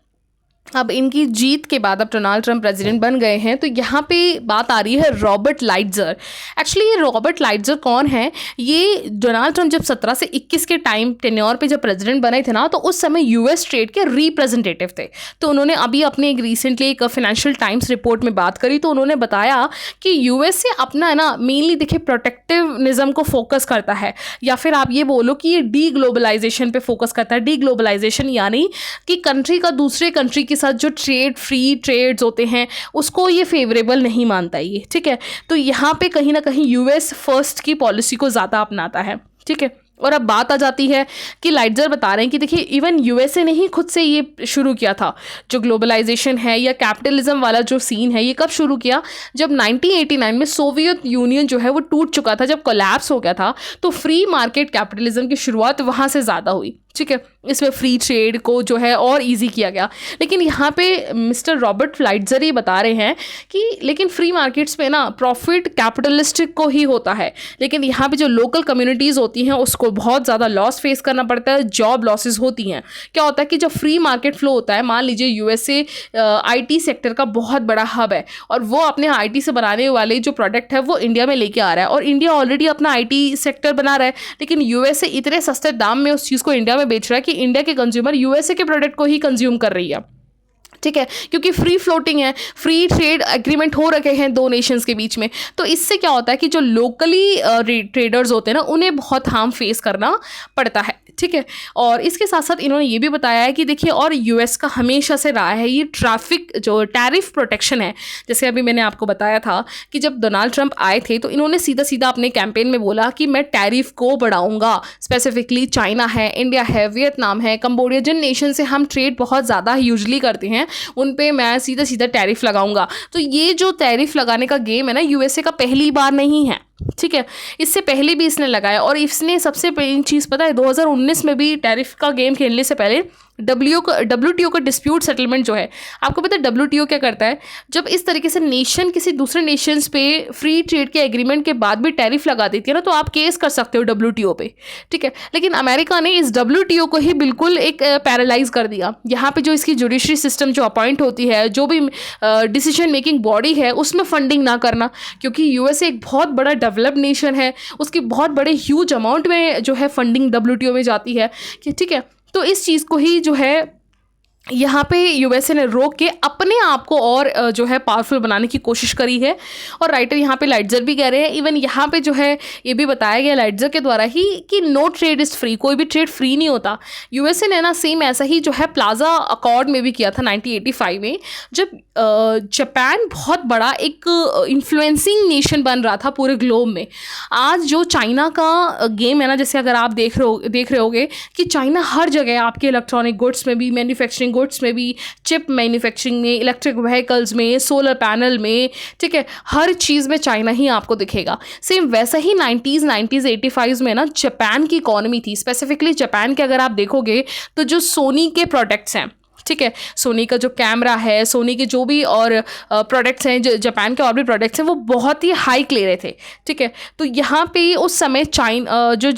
अब इनकी जीत के बाद अब डोनाल्ड ट्रंप प्रेसिडेंट बन गए हैं, तो यहाँ पे बात आ रही है रॉबर्ट लाइटजर। एक्चुअली ये रॉबर्ट लाइटजर कौन है? ये डोनाल्ड ट्रंप जब 17 से 21 के टाइम टेन्योर पे जब प्रेसिडेंट बने थे ना, तो उस समय यूएस ट्रेड के रिप्रेजेंटेटिव थे। तो उन्होंने अभी अपने एक रिसेंटली एक फाइनेंशियल टाइम्स रिपोर्ट में बात करी, तो उन्होंने बताया कि यूएसए अपना है ना मेनली देखिए प्रोटेक्टिवनिज्म को फोकस करता है, या फिर आप ये बोलो कि ये डी ग्लोबलाइजेशन पे फोकस करता है। डी ग्लोबलाइजेशन यानी कि कंट्री का दूसरे कंट्री के साथ जो ट्रेड फ्री ट्रेड्स होते हैं उसको ये फेवरेबल नहीं मानता ये, ठीक है। तो यहाँ पे कहीं ना कहीं यूएस फर्स्ट की पॉलिसी को ज़्यादा अपनाता है, ठीक है। और अब बात आ जाती है कि लाइटजर बता रहे हैं कि देखिए इवन यूएसए ने ही खुद से ये शुरू किया था जो ग्लोबलाइजेशन है या कैपिटलिज्म वाला जो सीन है। ये कब शुरू किया? जब 1989 में सोवियत यूनियन जो है वो टूट चुका था, जब कोलैप्स हो गया था, तो फ्री मार्केट कैपिटलिज्म की शुरुआत वहाँ से ज़्यादा हुई, ठीक है। इसमें फ्री ट्रेड को जो है और इजी किया गया। लेकिन यहाँ पे मिस्टर रॉबर्ट लाइटजर ये बता रहे हैं कि लेकिन फ्री मार्केट्स में ना प्रॉफिट कैपिटलिस्टिक को ही होता है, लेकिन यहाँ पे जो लोकल कम्युनिटीज़ होती हैं उसको बहुत ज़्यादा लॉस फेस करना पड़ता है, जॉब लॉसेस होती हैं। क्या होता है कि जब फ्री मार्केट फ्लो होता है, मान लीजिए यूएसए आईटी सेक्टर का बहुत बड़ा हब है और वो अपने आईटी से बनाने वाले जो प्रोडक्ट है वो इंडिया में लेके आ रहा है, और इंडिया ऑलरेडी अपना आईटी सेक्टर बना रहा है, लेकिन यूएसए इतने सस्ते दाम में उस चीज़ को इंडिया में बेच रहा है कि इंडिया के कंज्यूमर यूएसए के प्रोडक्ट को ही कंज्यूम कर रही है, ठीक है, क्योंकि फ्री फ्लोटिंग है, फ्री ट्रेड एग्रीमेंट हो रखे हैं दो नेशंस के बीच में। तो इससे क्या होता है कि जो लोकली ट्रेडर्स होते हैं ना उन्हें बहुत हार्म फेस करना पड़ता है, ठीक है। और इसके साथ साथ इन्होंने ये भी बताया है कि देखिए और यूएस का हमेशा से रहा है ये ट्रैफिक जो टैरिफ प्रोटेक्शन है। जैसे अभी मैंने आपको बताया था कि जब डोनाल्ड ट्रंप आए थे तो इन्होंने सीधा सीधा अपने कैंपेन में बोला कि मैं टैरिफ को बढ़ाऊंगा। स्पेसिफिकली चाइना है, इंडिया है, वियतनाम है, कंबोडिया, जिन नेशन से हम ट्रेड बहुत ज़्यादा यूजली करते हैं उन पे मैं सीधा सीधा टैरिफ लगाऊंगा। तो ये जो टैरिफ लगाने का गेम है ना यूएसए का पहली बार नहीं है, ठीक है, इससे पहले भी इसने लगाया। और इसने सबसे पहली चीज़ पता है 2019 में भी टैरिफ का गेम खेलने से पहले WTO का डिस्प्यूट सेटलमेंट जो है, आपको पता है WTO क्या करता है? जब इस तरीके से नेशन किसी दूसरे नेशंस पे फ्री ट्रेड के एग्रीमेंट के बाद भी टैरिफ लगा देती है ना, तो आप केस कर सकते हो WTO पे, ठीक है। लेकिन अमेरिका ने इस WTO को ही बिल्कुल एक पैरालाइज कर दिया। यहाँ पे जो इसकी जुडिशरी सिस्टम जो अपॉइंट होती है, जो भी डिसीजन मेकिंग बॉडी है, उसमें फंडिंग ना करना, क्योंकि यूएसए एक बहुत बड़ा डेवलप्ड नेशन है, उसकी बहुत बड़े ह्यूज अमाउंट में जो है फंडिंग WTO में जाती है, ठीक है। तो इस चीज़ को ही जो है यहाँ पे यूएसए ने रोक के अपने आप को और जो है पावरफुल बनाने की कोशिश करी है। और राइटर यहाँ पे लाइटजर भी कह रहे हैं, इवन यहाँ पे जो है ये भी बताया गया लाइटजर के द्वारा ही कि नो ट्रेड इज़ फ्री, कोई भी ट्रेड फ्री नहीं होता। यूएसए ने ना सेम ऐसा ही जो है प्लाजा अकॉर्ड में भी किया था 1985 में, जब जापान बहुत बड़ा एक इन्फ्लुएंसिंग नेशन बन रहा था पूरे ग्लोब में। आज जो चाइना का गेम है ना, जैसे अगर आप देख रहे होगे कि चाइना हर जगह आपके इलेक्ट्रॉनिक गुड्स में भी, मैन्युफैक्चरिंग गुड्स में भी, चिप मैन्युफैक्चरिंग में, इलेक्ट्रिक व्हीकल्स में, सोलर पैनल में, ठीक है, हर चीज़ में चाइना ही आपको दिखेगा। सेम वैसा ही 90s 85s में ना जापान की इकोनॉमी थी। स्पेसिफिकली जापान के अगर आप देखोगे तो जो सोनी के प्रोडक्ट्स हैं, ठीक है, सोनी का जो कैमरा है, सोनी के जो भी और प्रोडक्ट्स हैं, जो जापान के और भी प्रोडक्ट्स हैं, वो बहुत ही हाइक ले रहे थे, ठीक है। तो यहाँ पे उस समय जो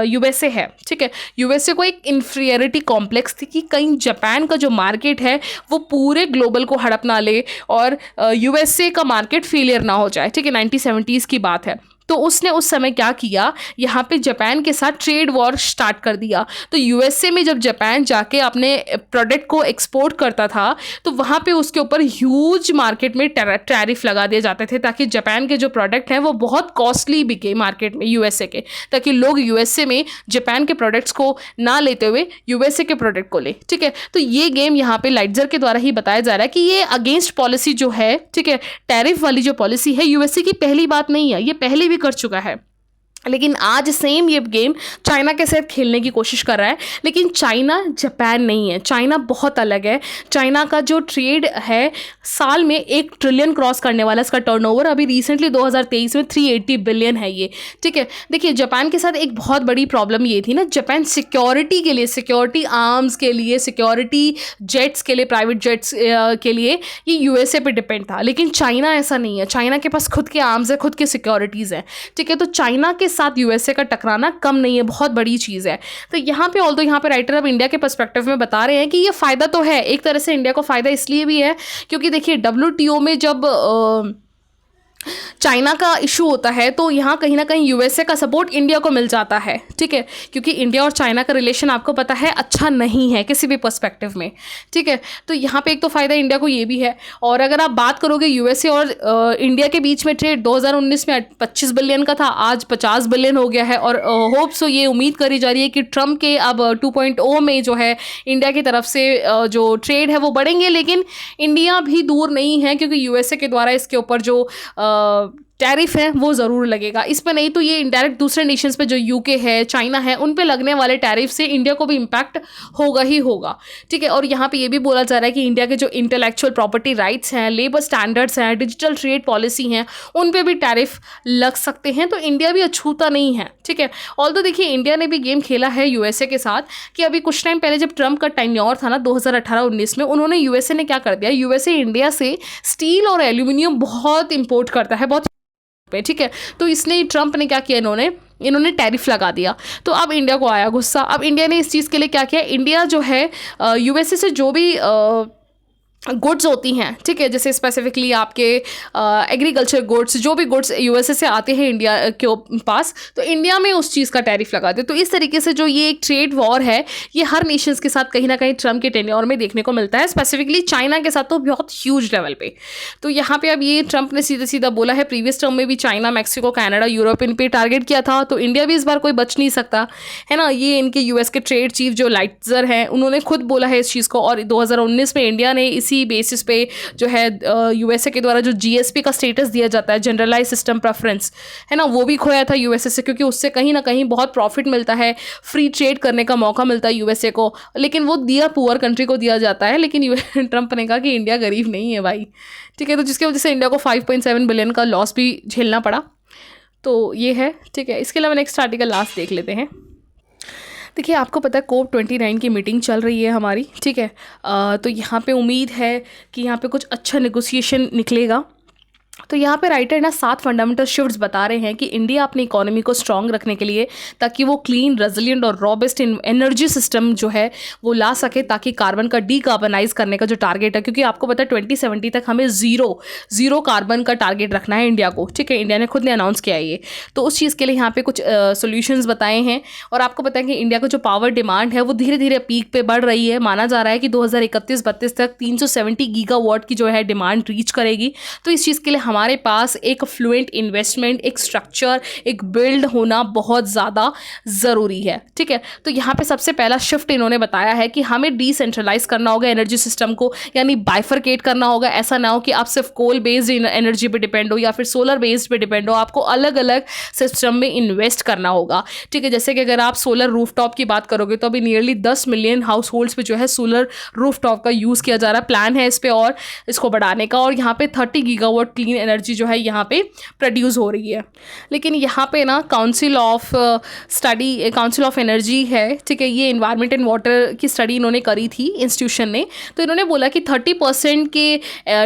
यूएसए है, ठीक है, यूएसए को एक इन्फीरियरिटी कॉम्प्लेक्स थी कि कहीं जापान का जो मार्केट है वो पूरे ग्लोबल को हड़प ना ले और यूएसए का मार्केट फेलियर ना हो जाए, ठीक है। 1970s की बात है। तो उसने उस समय क्या किया, यहाँ पे जापान के साथ ट्रेड वॉर स्टार्ट कर दिया। तो यूएसए में जब जापान जाके अपने प्रोडक्ट को एक्सपोर्ट करता था तो वहाँ पे उसके ऊपर ह्यूज मार्केट में टैरिफ लगा दिए जाते थे, ताकि जापान के जो प्रोडक्ट हैं वो बहुत कॉस्टली बिके मार्केट में यूएसए के, ताकि लोग यूएसए में जापान के प्रोडक्ट्स को ना लेते हुए यूएसए के प्रोडक्ट को ले, ठीक है। तो ये गेम यहाँ पे लाइटजर के द्वारा ही बताया जा रहा है कि ये अगेंस्ट पॉलिसी जो है, ठीक है, टैरिफ वाली जो पॉलिसी है, यूएसए की पहली बात नहीं है, ये पहले कर चुका है। लेकिन आज सेम ये गेम चाइना के साथ खेलने की कोशिश कर रहा है। लेकिन चाइना जापान नहीं है, चाइना बहुत अलग है। चाइना का जो ट्रेड है साल में 1 ट्रिलियन क्रॉस करने वाला इसका टर्नओवर, अभी रिसेंटली 2023 में 380 बिलियन है ये, ठीक है। देखिए जापान के साथ एक बहुत बड़ी प्रॉब्लम ये थी ना, जापान सिक्योरिटी के लिए, सिक्योरिटी आर्म्स के लिए, सिक्योरिटी जेट्स के लिए, प्राइवेट जेट्स के लिए ये यूएसए पे डिपेंड था। लेकिन चाइना ऐसा नहीं है, चाइना के पास खुद के आर्म्स है, खुद के सिक्योरिटीज़ हैं, ठीक है। तो चाइना के साथ यूएसए का टकराना कम नहीं है, बहुत बड़ी चीज़ है। तो यहाँ पे ऑल्दो यहाँ पे राइटर अब इंडिया के पर्सपेक्टिव में बता रहे हैं कि ये फ़ायदा तो है, एक तरह से इंडिया को फ़ायदा इसलिए भी है क्योंकि देखिए WTO में जब चाइना का इशू होता है तो यहाँ कहीं ना कहीं यूएसए का सपोर्ट इंडिया को मिल जाता है, ठीक है, क्योंकि इंडिया और चाइना का रिलेशन आपको पता है अच्छा नहीं है किसी भी पर्सपेक्टिव में, ठीक है। तो यहाँ पे एक तो फ़ायदा इंडिया को ये भी है। और अगर आप बात करोगे यूएसए और इंडिया के बीच में ट्रेड 2019 में 25 बिलियन का था, आज 50 बिलियन हो गया है। और होप्स ये उम्मीद करी जा रही है कि ट्रम्प के अब 2.0 में जो है इंडिया की तरफ से जो ट्रेड है वो बढ़ेंगे, लेकिन इंडिया भी दूर नहीं है क्योंकि यूएसए के द्वारा इसके ऊपर जो टैरिफ है वो ज़रूर लगेगा। इस पर नहीं तो ये इनडायरेक्ट दूसरे नेशंस पे जो यूके है, चाइना है, उन पे लगने वाले टैरिफ से इंडिया को भी इम्पैक्ट होगा ही होगा, ठीक है। और यहाँ पे ये भी बोला जा रहा है कि इंडिया के जो इंटेलेक्चुअल प्रॉपर्टी राइट्स हैं, लेबर स्टैंडर्ड्स हैं, डिजिटल ट्रेड पॉलिसी हैं, उन पे भी टैरिफ लग सकते हैं। तो इंडिया भी अछूता नहीं है, ठीक है। ऑल्दो देखिए इंडिया ने भी गेम खेला है यूएसए के साथ कि अभी कुछ टाइम पहले जब ट्रम्प का टेन्योर था ना 2018-19 में, उन्होंने यूएसए ने क्या कर दिया, यूएसए इंडिया से स्टील और एल्यूमिनियम बहुत इंपोर्ट करता है, बहुत पे, ठीक है। तो इसलिए ट्रम्प ने क्या किया, इन्होंने टैरिफ लगा दिया। तो अब इंडिया को आया गुस्सा। अब इंडिया ने इस चीज़ के लिए क्या किया, इंडिया जो है यूएसए से जो भी गुड्स होती हैं, ठीक है, जैसे स्पेसिफिकली आपके एग्रीकल्चर गुड्स, जो भी गुड्स यूएसए से आते हैं इंडिया के पास, तो इंडिया में उस चीज़ का टैरिफ लगा दे। तो इस तरीके से जो ये एक ट्रेड वॉर है ये हर नेशंस के साथ कहीं ना कहीं ट्रम्प के टेन्योर में देखने को मिलता है, स्पेसिफिकली चाइना के साथ तो बहुत ह्यूज लेवल पे। तो यहाँ पे अब ये ट्रम्प ने सीधा सीधा बोला है, प्रीवियस टर्म में भी China, Mexico, Canada, Europe in पे टारगेट किया था, तो इंडिया भी इस बार कोई बच नहीं सकता है ना। ये इनके यूएस के ट्रेड चीफ जो लाइटजर हैं उन्होंने खुद बोला है इस चीज़ को। और 2019 में इंडिया ने इसी बेसिस पे जो है यूएसए के द्वारा जो जीएसपी का स्टेटस दिया जाता है, जनरलाइज सिस्टम प्रेफरेंस, है ना, वो भी खोया था यूएसए से, क्योंकि उससे कहीं ना कहीं बहुत प्रॉफिट मिलता है, फ्री ट्रेड करने का मौका मिलता है यूएसए को, लेकिन वो दिया पुअर कंट्री को दिया जाता है। लेकिन ट्रम्प ने कहा कि इंडिया गरीब नहीं है भाई, ठीक है। तो जिसकी वजह से इंडिया को 5.7 बिलियन का लॉस भी झेलना पड़ा। तो ये है, ठीक है। इसके अलावा नेक्स्ट आर्टिकल लास्ट देख लेते हैं। देखिए आपको पता है COP29 की मीटिंग चल रही है हमारी, ठीक है। तो यहाँ पे उम्मीद है कि यहाँ पे कुछ अच्छा नेगोशिएशन निकलेगा। तो यहाँ पे राइटर ना 7 फंडामेंटल शिफ्ट्स बता रहे हैं कि इंडिया अपनी इकोनॉमी को स्ट्रॉन्ग रखने के लिए, ताकि वो क्लीन, रेजिलिएंट और रॉबस्ट एनर्जी सिस्टम जो है वो ला सके, ताकि कार्बन का डीकार्बनाइज करने का जो टारगेट है, क्योंकि आपको पता है 2070 तक हमें जीरो कार्बन का टारगेट रखना है इंडिया को, ठीक है। इंडिया ने खुद ने अनाउंस किया है ये। तो उस चीज़ के लिए यहाँ पे कुछ सोल्यूशंस बताए हैं। और आपको पता है कि इंडिया का जो पावर डिमांड है वो धीरे धीरे पीक पे बढ़ रही है। माना जा रहा है कि 2031-32 तक 370 गीगावाट की जो है डिमांड रीच करेगी। तो इस चीज़ के लिए हमारे पास एक फ्लुएंट इन्वेस्टमेंट, एक स्ट्रक्चर, एक बिल्ड होना बहुत ज़्यादा ज़रूरी है, ठीक है। तो यहाँ पे सबसे पहला शिफ्ट इन्होंने बताया है कि हमें डिसेंट्रलाइज करना होगा एनर्जी सिस्टम को, यानी बाइफरकेट करना होगा। ऐसा ना हो कि आप सिर्फ कोल बेस्ड एनर्जी पे डिपेंड हो या फिर सोलर बेस्ड पे डिपेंड हो, आपको अलग अलग सिस्टम में इन्वेस्ट करना होगा, ठीक है। जैसे कि अगर आप सोलर रूफटॉप की बात करोगे तो अभी नियरली 10 मिलियन हाउस होल्ड्स पे जो है सोलर रूफटॉप का यूज़ किया जा रहा है। प्लान है इस पर और इसको बढ़ाने का, और यहाँ पे 30 गीगावाट क्लीन एनर्जी जो है यहाँ पे प्रोड्यूस हो रही है। लेकिन यहाँ पे ना काउंसिल ऑफ एनर्जी है, ठीक है, ये एनवायरनमेंट एंड वाटर की स्टडी इन्होंने करी थी इंस्टीट्यूशन ने। तो इन्होंने बोला कि 30% के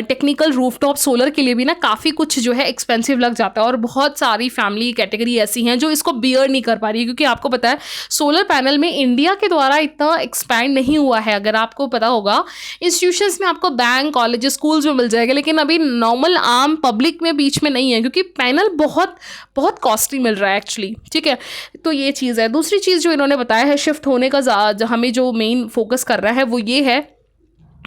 टेक्निकल रूफटॉप सोलर के लिए भी ना काफ़ी कुछ जो है एक्सपेंसिव लग जाता है, और बहुत सारी फैमिली कैटेगरी ऐसी हैं जो इसको बियर नहीं कर पा रही है, क्योंकि आपको पता है सोलर पैनल में इंडिया के द्वारा इतना एक्सपैंड नहीं हुआ है। अगर आपको पता होगा इंस्टीट्यूशंस में आपको बैंक, कॉलेज, स्कूल्स में मिल जाएगा, लेकिन अभी नॉर्मल आम पब्लिक में बीच में नहीं है, क्योंकि पैनल बहुत बहुत कॉस्टली मिल रहा है एक्चुअली, ठीक है। तो ये चीज़ है। दूसरी चीज़ जो इन्होंने बताया है शिफ्ट होने का, हमें जो मेन फोकस कर रहा है वो ये है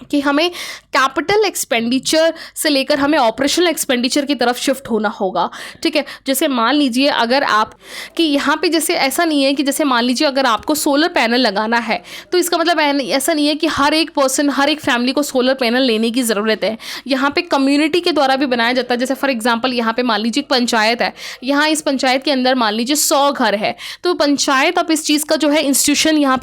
कि हमें कैपिटल एक्सपेंडिचर से लेकर हमें ऑपरेशनल एक्सपेंडिचर की तरफ शिफ्ट होना होगा, ठीक है। जैसे मान लीजिए अगर आप कि यहाँ पे जैसे ऐसा नहीं है कि जैसे मान लीजिए अगर आपको सोलर पैनल लगाना है तो इसका मतलब ऐसा नहीं है कि हर एक पर्सन, हर एक फैमिली को सोलर पैनल लेने की ज़रूरत है। यहाँ पे कम्युनिटी के द्वारा भी बनाया जाता है। जैसे फॉर एग्जाम्पल यहाँ पे मान लीजिए पंचायत है, यहाँ इस पंचायत के अंदर मान लीजिए 100 घर है, तो पंचायत अब इस चीज़ का जो है इंस्टीट्यूशन यहाँ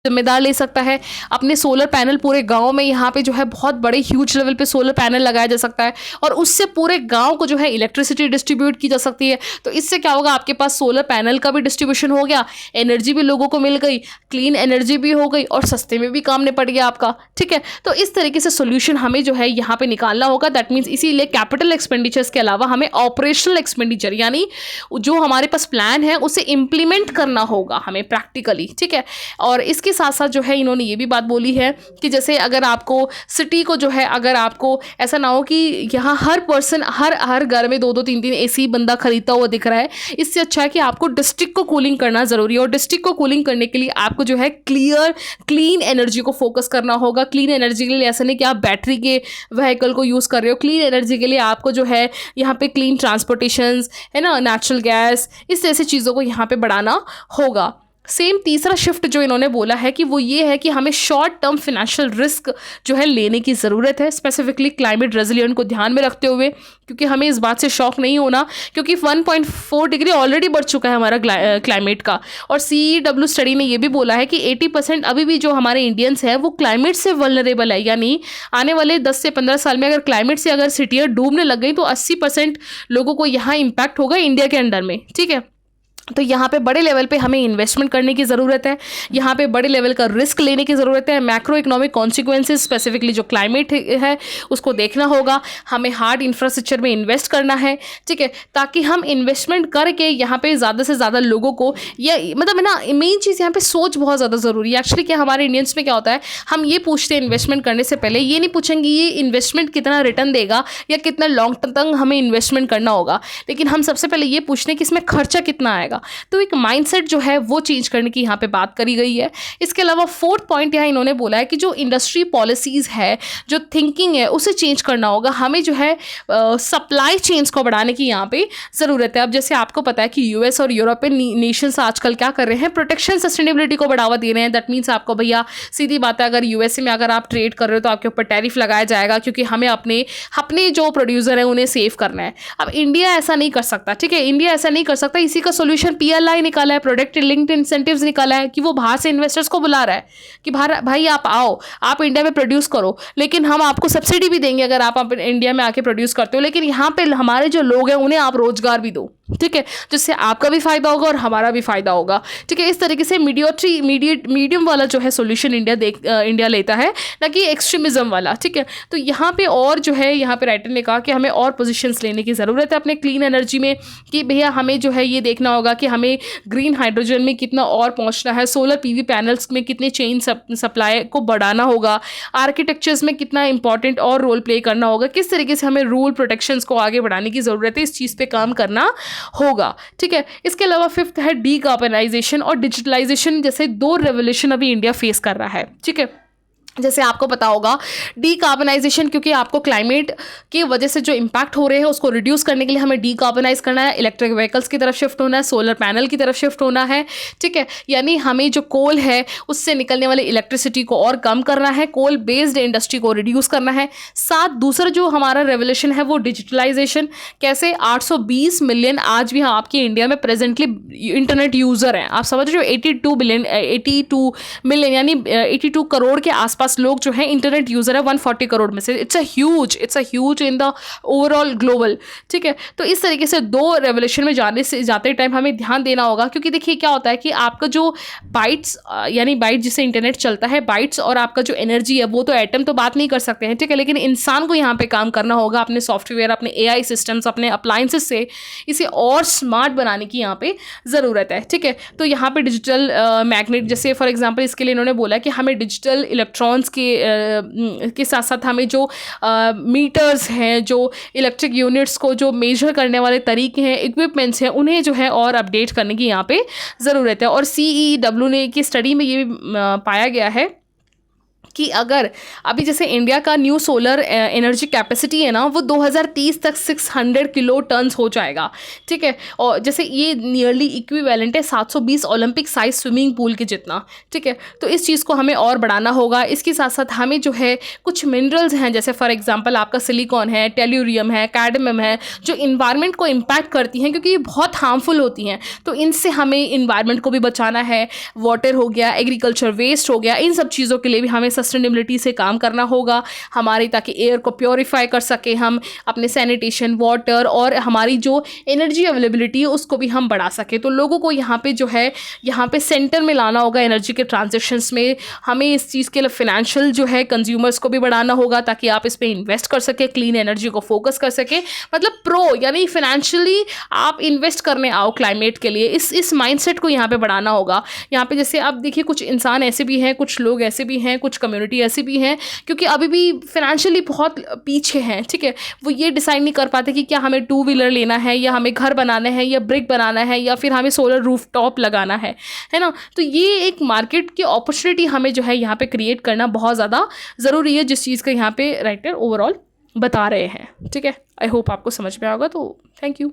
जिम्मेदार ले सकता है। अपने सोलर पैनल पूरे गांव में यहाँ पे जो है बहुत बड़े ह्यूज लेवल पे सोलर पैनल लगाया जा सकता है और उससे पूरे गांव को जो है इलेक्ट्रिसिटी डिस्ट्रीब्यूट की जा सकती है। तो इससे क्या होगा, आपके पास सोलर पैनल का भी डिस्ट्रीब्यूशन हो गया, एनर्जी भी लोगों को मिल गई, क्लीन एनर्जी भी हो गई और सस्ते में भी काम निपट गया आपका। ठीक है, तो इस तरीके से सोल्यूशन हमें जो है यहाँ पे निकालना होगा। दैट मीन्स इसीलिए कैपिटल एक्सपेंडिचर्स के अलावा हमें ऑपरेशनल एक्सपेंडिचर यानी जो हमारे पास प्लान है उसे इम्प्लीमेंट करना होगा हमें प्रैक्टिकली। ठीक है, और इसके साथ साथ जो है इन्होंने ये भी बात बोली है कि जैसे अगर आपको सिटी को जो है, अगर आपको ऐसा ना हो कि यहाँ हर पर्सन हर घर में 2-2 3-3 एसी बंदा खरीदता हुआ दिख रहा है, इससे अच्छा है कि आपको डिस्ट्रिक्ट को कूलिंग करना ज़रूरी है। और डिस्ट्रिक्ट को कूलिंग करने के लिए आपको जो है क्लीन एनर्जी को फोकस करना होगा। क्लीन एनर्जी के लिए ऐसा नहीं कि आप बैटरी के व्हीकल को यूज़ कर रहे हो, क्लीन एनर्जी के लिए आपको जो है यहाँ पे क्लीन ट्रांसपोर्टेशन है ना, नेचुरल गैस, इस जैसी चीज़ों को यहाँ पे बढ़ाना होगा। सेम तीसरा शिफ्ट जो इन्होंने बोला है कि वो ये है कि हमें शॉर्ट टर्म फाइनेंशियल रिस्क जो है लेने की ज़रूरत है, स्पेसिफिकली क्लाइमेट रेजिलिएंट को ध्यान में रखते हुए, क्योंकि हमें इस बात से शॉक नहीं होना क्योंकि 1.4 डिग्री ऑलरेडी बढ़ चुका है हमारा क्लाइमेट का। और CEW स्टडी ने ये भी बोला है कि 80% अभी भी जो हमारे इंडियंस हैं वो क्लाइमेट से वल्नरेबल है, यानी आने वाले 10 से 15 साल में अगर क्लाइमेट से अगर सिटियाँ डूबने लग गई तो 80% लोगों को यहाँ इम्पैक्ट होगा इंडिया के अंडर में। ठीक है, तो यहाँ पे बड़े लेवल पे हमें इन्वेस्टमेंट करने की ज़रूरत है, यहाँ पे बड़े लेवल का रिस्क लेने की ज़रूरत है। मैक्रो इकोनॉमिक कॉन्सिक्वेंसेस स्पेसिफिकली जो क्लाइमेट है उसको देखना होगा, हमें हार्ड इंफ्रास्ट्रक्चर में इन्वेस्ट करना है। ठीक है, ताकि हम इन्वेस्टमेंट करके यहाँ पे ज़्यादा से ज़्यादा लोगों को, या मतलब है ना, मेन चीज़ यहाँ पे सोच बहुत ज़्यादा ज़रूरी है। एक्चुअली क्या हमारे इंडियंस में क्या होता है, हम ये पूछते हैं इन्वेस्टमेंट करने से पहले, ये नहीं पूछेंगे ये इन्वेस्टमेंट कितना रिटर्न देगा या कितना लॉन्ग टर्म तक हमें इन्वेस्टमेंट करना होगा, लेकिन हम सबसे पहले ये पूछते हैं कि इसमें खर्चा कितना आएगा। तो एक माइंडसेट जो है वो चेंज करने की यहाँ पे बात करी गई है। इसके अलावा फोर्थ पॉइंट यहाँ इन्होंने बोला है कि जो इंडस्ट्री पॉलिसीज़ है, जो थिंकिंग है, उसे चेंज करना होगा। हमें जो है सप्लाई चेन्स को बढ़ाने की यहाँ पे ज़रूरत है। अब जैसे आपको पता है कि US और यूरोपियन नेशंस आजकल क्या कर रहे हैं, प्रोटेक्शन सस्टेनेबिलिटी को बढ़ावा दे रहे हैं। दैट मीन्स आपको भैया सीधी बात है, अगर USA में अगर आप ट्रेड कर रहे हो तो आपके ऊपर टैरिफ लगाया जाएगा, क्योंकि हमें अपने जो प्रोड्यूसर हैं उन्हें सेव करना है। अब इंडिया ऐसा नहीं कर सकता। ठीक है, इंडिया ऐसा नहीं कर सकता। इसी का सोल्यूशन PLI निकाला है, प्रोडक्ट लिंक्ड इंसेंटिव्स निकाला है, कि वो बाहर से इन्वेस्टर्स को बुला रहा है कि भाई आप आओ, आप इंडिया में प्रोड्यूस करो, लेकिन हम आपको सब्सिडी भी देंगे अगर आप इंडिया में आके प्रोड्यूस करते हो, लेकिन यहाँ पे हमारे जो लोग हैं उन्हें आप रोजगार भी दो। ठीक है, जिससे आपका भी फायदा होगा और हमारा भी फायदा होगा। ठीक है, इस तरीके से मीडियम वाला जो है सोल्यूशन इंडिया लेता है, ना कि एक्सट्रीमिज्म वाला। ठीक है, तो यहाँ पे और जो है, यहाँ पे राइटर ने कहा कि हमें और पोजीशंस लेने की ज़रूरत है अपने क्लीन एनर्जी में, कि भैया हमें जो है ये देखना होगा कि हमें ग्रीन हाइड्रोजन में कितना और पहुँचना है, सोलर PV पैनल्स में कितने चेन सप्लाई को बढ़ाना होगा, आर्किटेक्चर्स में कितना इंपॉर्टेंट और रोल प्ले करना होगा, किस तरीके से हमें रूल प्रोटेक्शंस को आगे बढ़ाने की ज़रूरत है, इस चीज़ पे काम करना होगा। ठीक है, इसके अलावा फिफ्थ है डीकार्बनाइजेशन और डिजिटलाइजेशन जैसे 2 रेवोल्यूशन अभी इंडिया फेस कर रहा है। ठीक है, जैसे आपको पता होगा डीकार्बनाइजेशन, क्योंकि आपको क्लाइमेट की वजह से जो इम्पैक्ट हो रहे हैं उसको रिड्यूस करने के लिए हमें डीकार्बनाइज करना है, इलेक्ट्रिक व्हीकल्स की तरफ शिफ्ट होना है, सोलर पैनल की तरफ शिफ्ट होना है। ठीक है, यानी हमें जो कोल है उससे निकलने वाली इलेक्ट्रिसिटी को और कम करना है, कोल बेस्ड इंडस्ट्री को रिड्यूस करना है। साथ दूसरा जो हमारा रेवोल्यूशन है वो डिजिटलाइजेशन। कैसे? 820 मिलियन आज भी आपके इंडिया में प्रेजेंटली इंटरनेट यूज़र हैं। आप समझ रहे हो, 82 मिलियन यानी 82 करोड़ के आसपास लोग जो हैं इंटरनेट यूजर है 140 करोड़ में से। It's a huge in the overall global. ठीक है, तो इस तरीके से 2 रेवोल्यूशन में जाते टाइम हमें ध्यान देना होगा, क्योंकि देखिए क्या होता है कि आपका जो बाइट्स यानी बाइट जिससे इंटरनेट चलता है, बाइट्स और आपका जो एनर्जी है वो तो एटम तो बात नहीं कर सकते हैं। ठीक है, लेकिन इंसान को यहाँ पे काम करना होगा अपने सॉफ्टवेयर, अपने AI सिस्टम्स, अपने अप्लाइंसेस से इसे और स्मार्ट बनाने की यहाँ पे ज़रूरत है। ठीक है, तो यहाँ पे डिजिटल मैग्नेट जैसे फॉर एग्जाम्पल इसके लिए इन्होंने बोला कि हमें डिजिटल इलेक्ट्रॉन के साथ साथ हमें जो मीटर्स हैं, जो इलेक्ट्रिक यूनिट्स को जो मेजर करने वाले तरीके हैं, इक्विपमेंट्स हैं, उन्हें जो है और अपडेट करने की यहाँ पे ज़रूरत है। और CEW ने की स्टडी में ये भी पाया गया है कि अगर अभी जैसे इंडिया का न्यू सोलर एनर्जी कैपेसिटी है ना, वो 2030 तक 600 किलो टन्स हो जाएगा, ठीक है। और जैसे ये नियरली इक्विवेलेंट है 720 ओलंपिक साइज स्विमिंग पूल के जितना, ठीक है। तो इस चीज़ को हमें और बढ़ाना होगा। इसके साथ साथ हमें जो है कुछ मिनरल्स हैं, जैसे फॉर एग्जांपल आपका सिलिकॉन है, टेल्यूरियम है, कैडमियम है, जो इन्वायरमेंट को इम्पैक्ट करती हैं क्योंकि ये बहुत हार्मफुल होती हैं। तो इनसे हमें इन्वायरमेंट को भी बचाना है। वाटर हो गया, एग्रीकल्चर वेस्ट हो गया, इन सब चीज़ों के लिए भी हमें सस्टेनेबिलिटी से काम करना होगा हमारी, ताकि एयर को प्योरीफाई कर सके हम, अपने सैनिटेशन, वाटर और हमारी जो एनर्जी अवेलेबिलिटी है उसको भी हम बढ़ा सके। तो लोगों को यहाँ पे जो है यहाँ पे सेंटर में लाना होगा एनर्जी के ट्रांजेक्शन्स में। हमें इस चीज़ के लिए फिनेंशियल जो है कंज्यूमर्स को भी बढ़ाना होगा ताकि आप इस पर इन्वेस्ट कर सके, क्लीन एनर्जी को फोकस कर सके। मतलब प्रो यानी फिनेंशियली आप इन्वेस्ट करने आओ क्लाइमेट के लिए, इस माइंडसेट को यहाँ पे बढ़ाना होगा। यहाँ पे जैसे आप देखिए कुछ इंसान ऐसे भी हैं, कुछ लोग ऐसे भी हैं, कुछ कम्युनिटी ऐसी भी हैं क्योंकि अभी भी फिनेंशियली बहुत पीछे हैं, ठीक है। वो ये डिसाइड नहीं कर पाते कि क्या हमें 2 व्हीलर लेना है या हमें घर बनाना है या ब्रिक बनाना है या फिर हमें सोलर रूफटॉप लगाना है ना। तो ये एक मार्केट की अपॉर्चुनिटी हमें जो है यहाँ पे क्रिएट करना बहुत ज़्यादा ज़रूरी है, जिस चीज़ का यहाँ पे राइटर ओवरऑल बता रहे हैं, ठीक है। आई होप आपको समझ में आएगा। तो थैंक यू।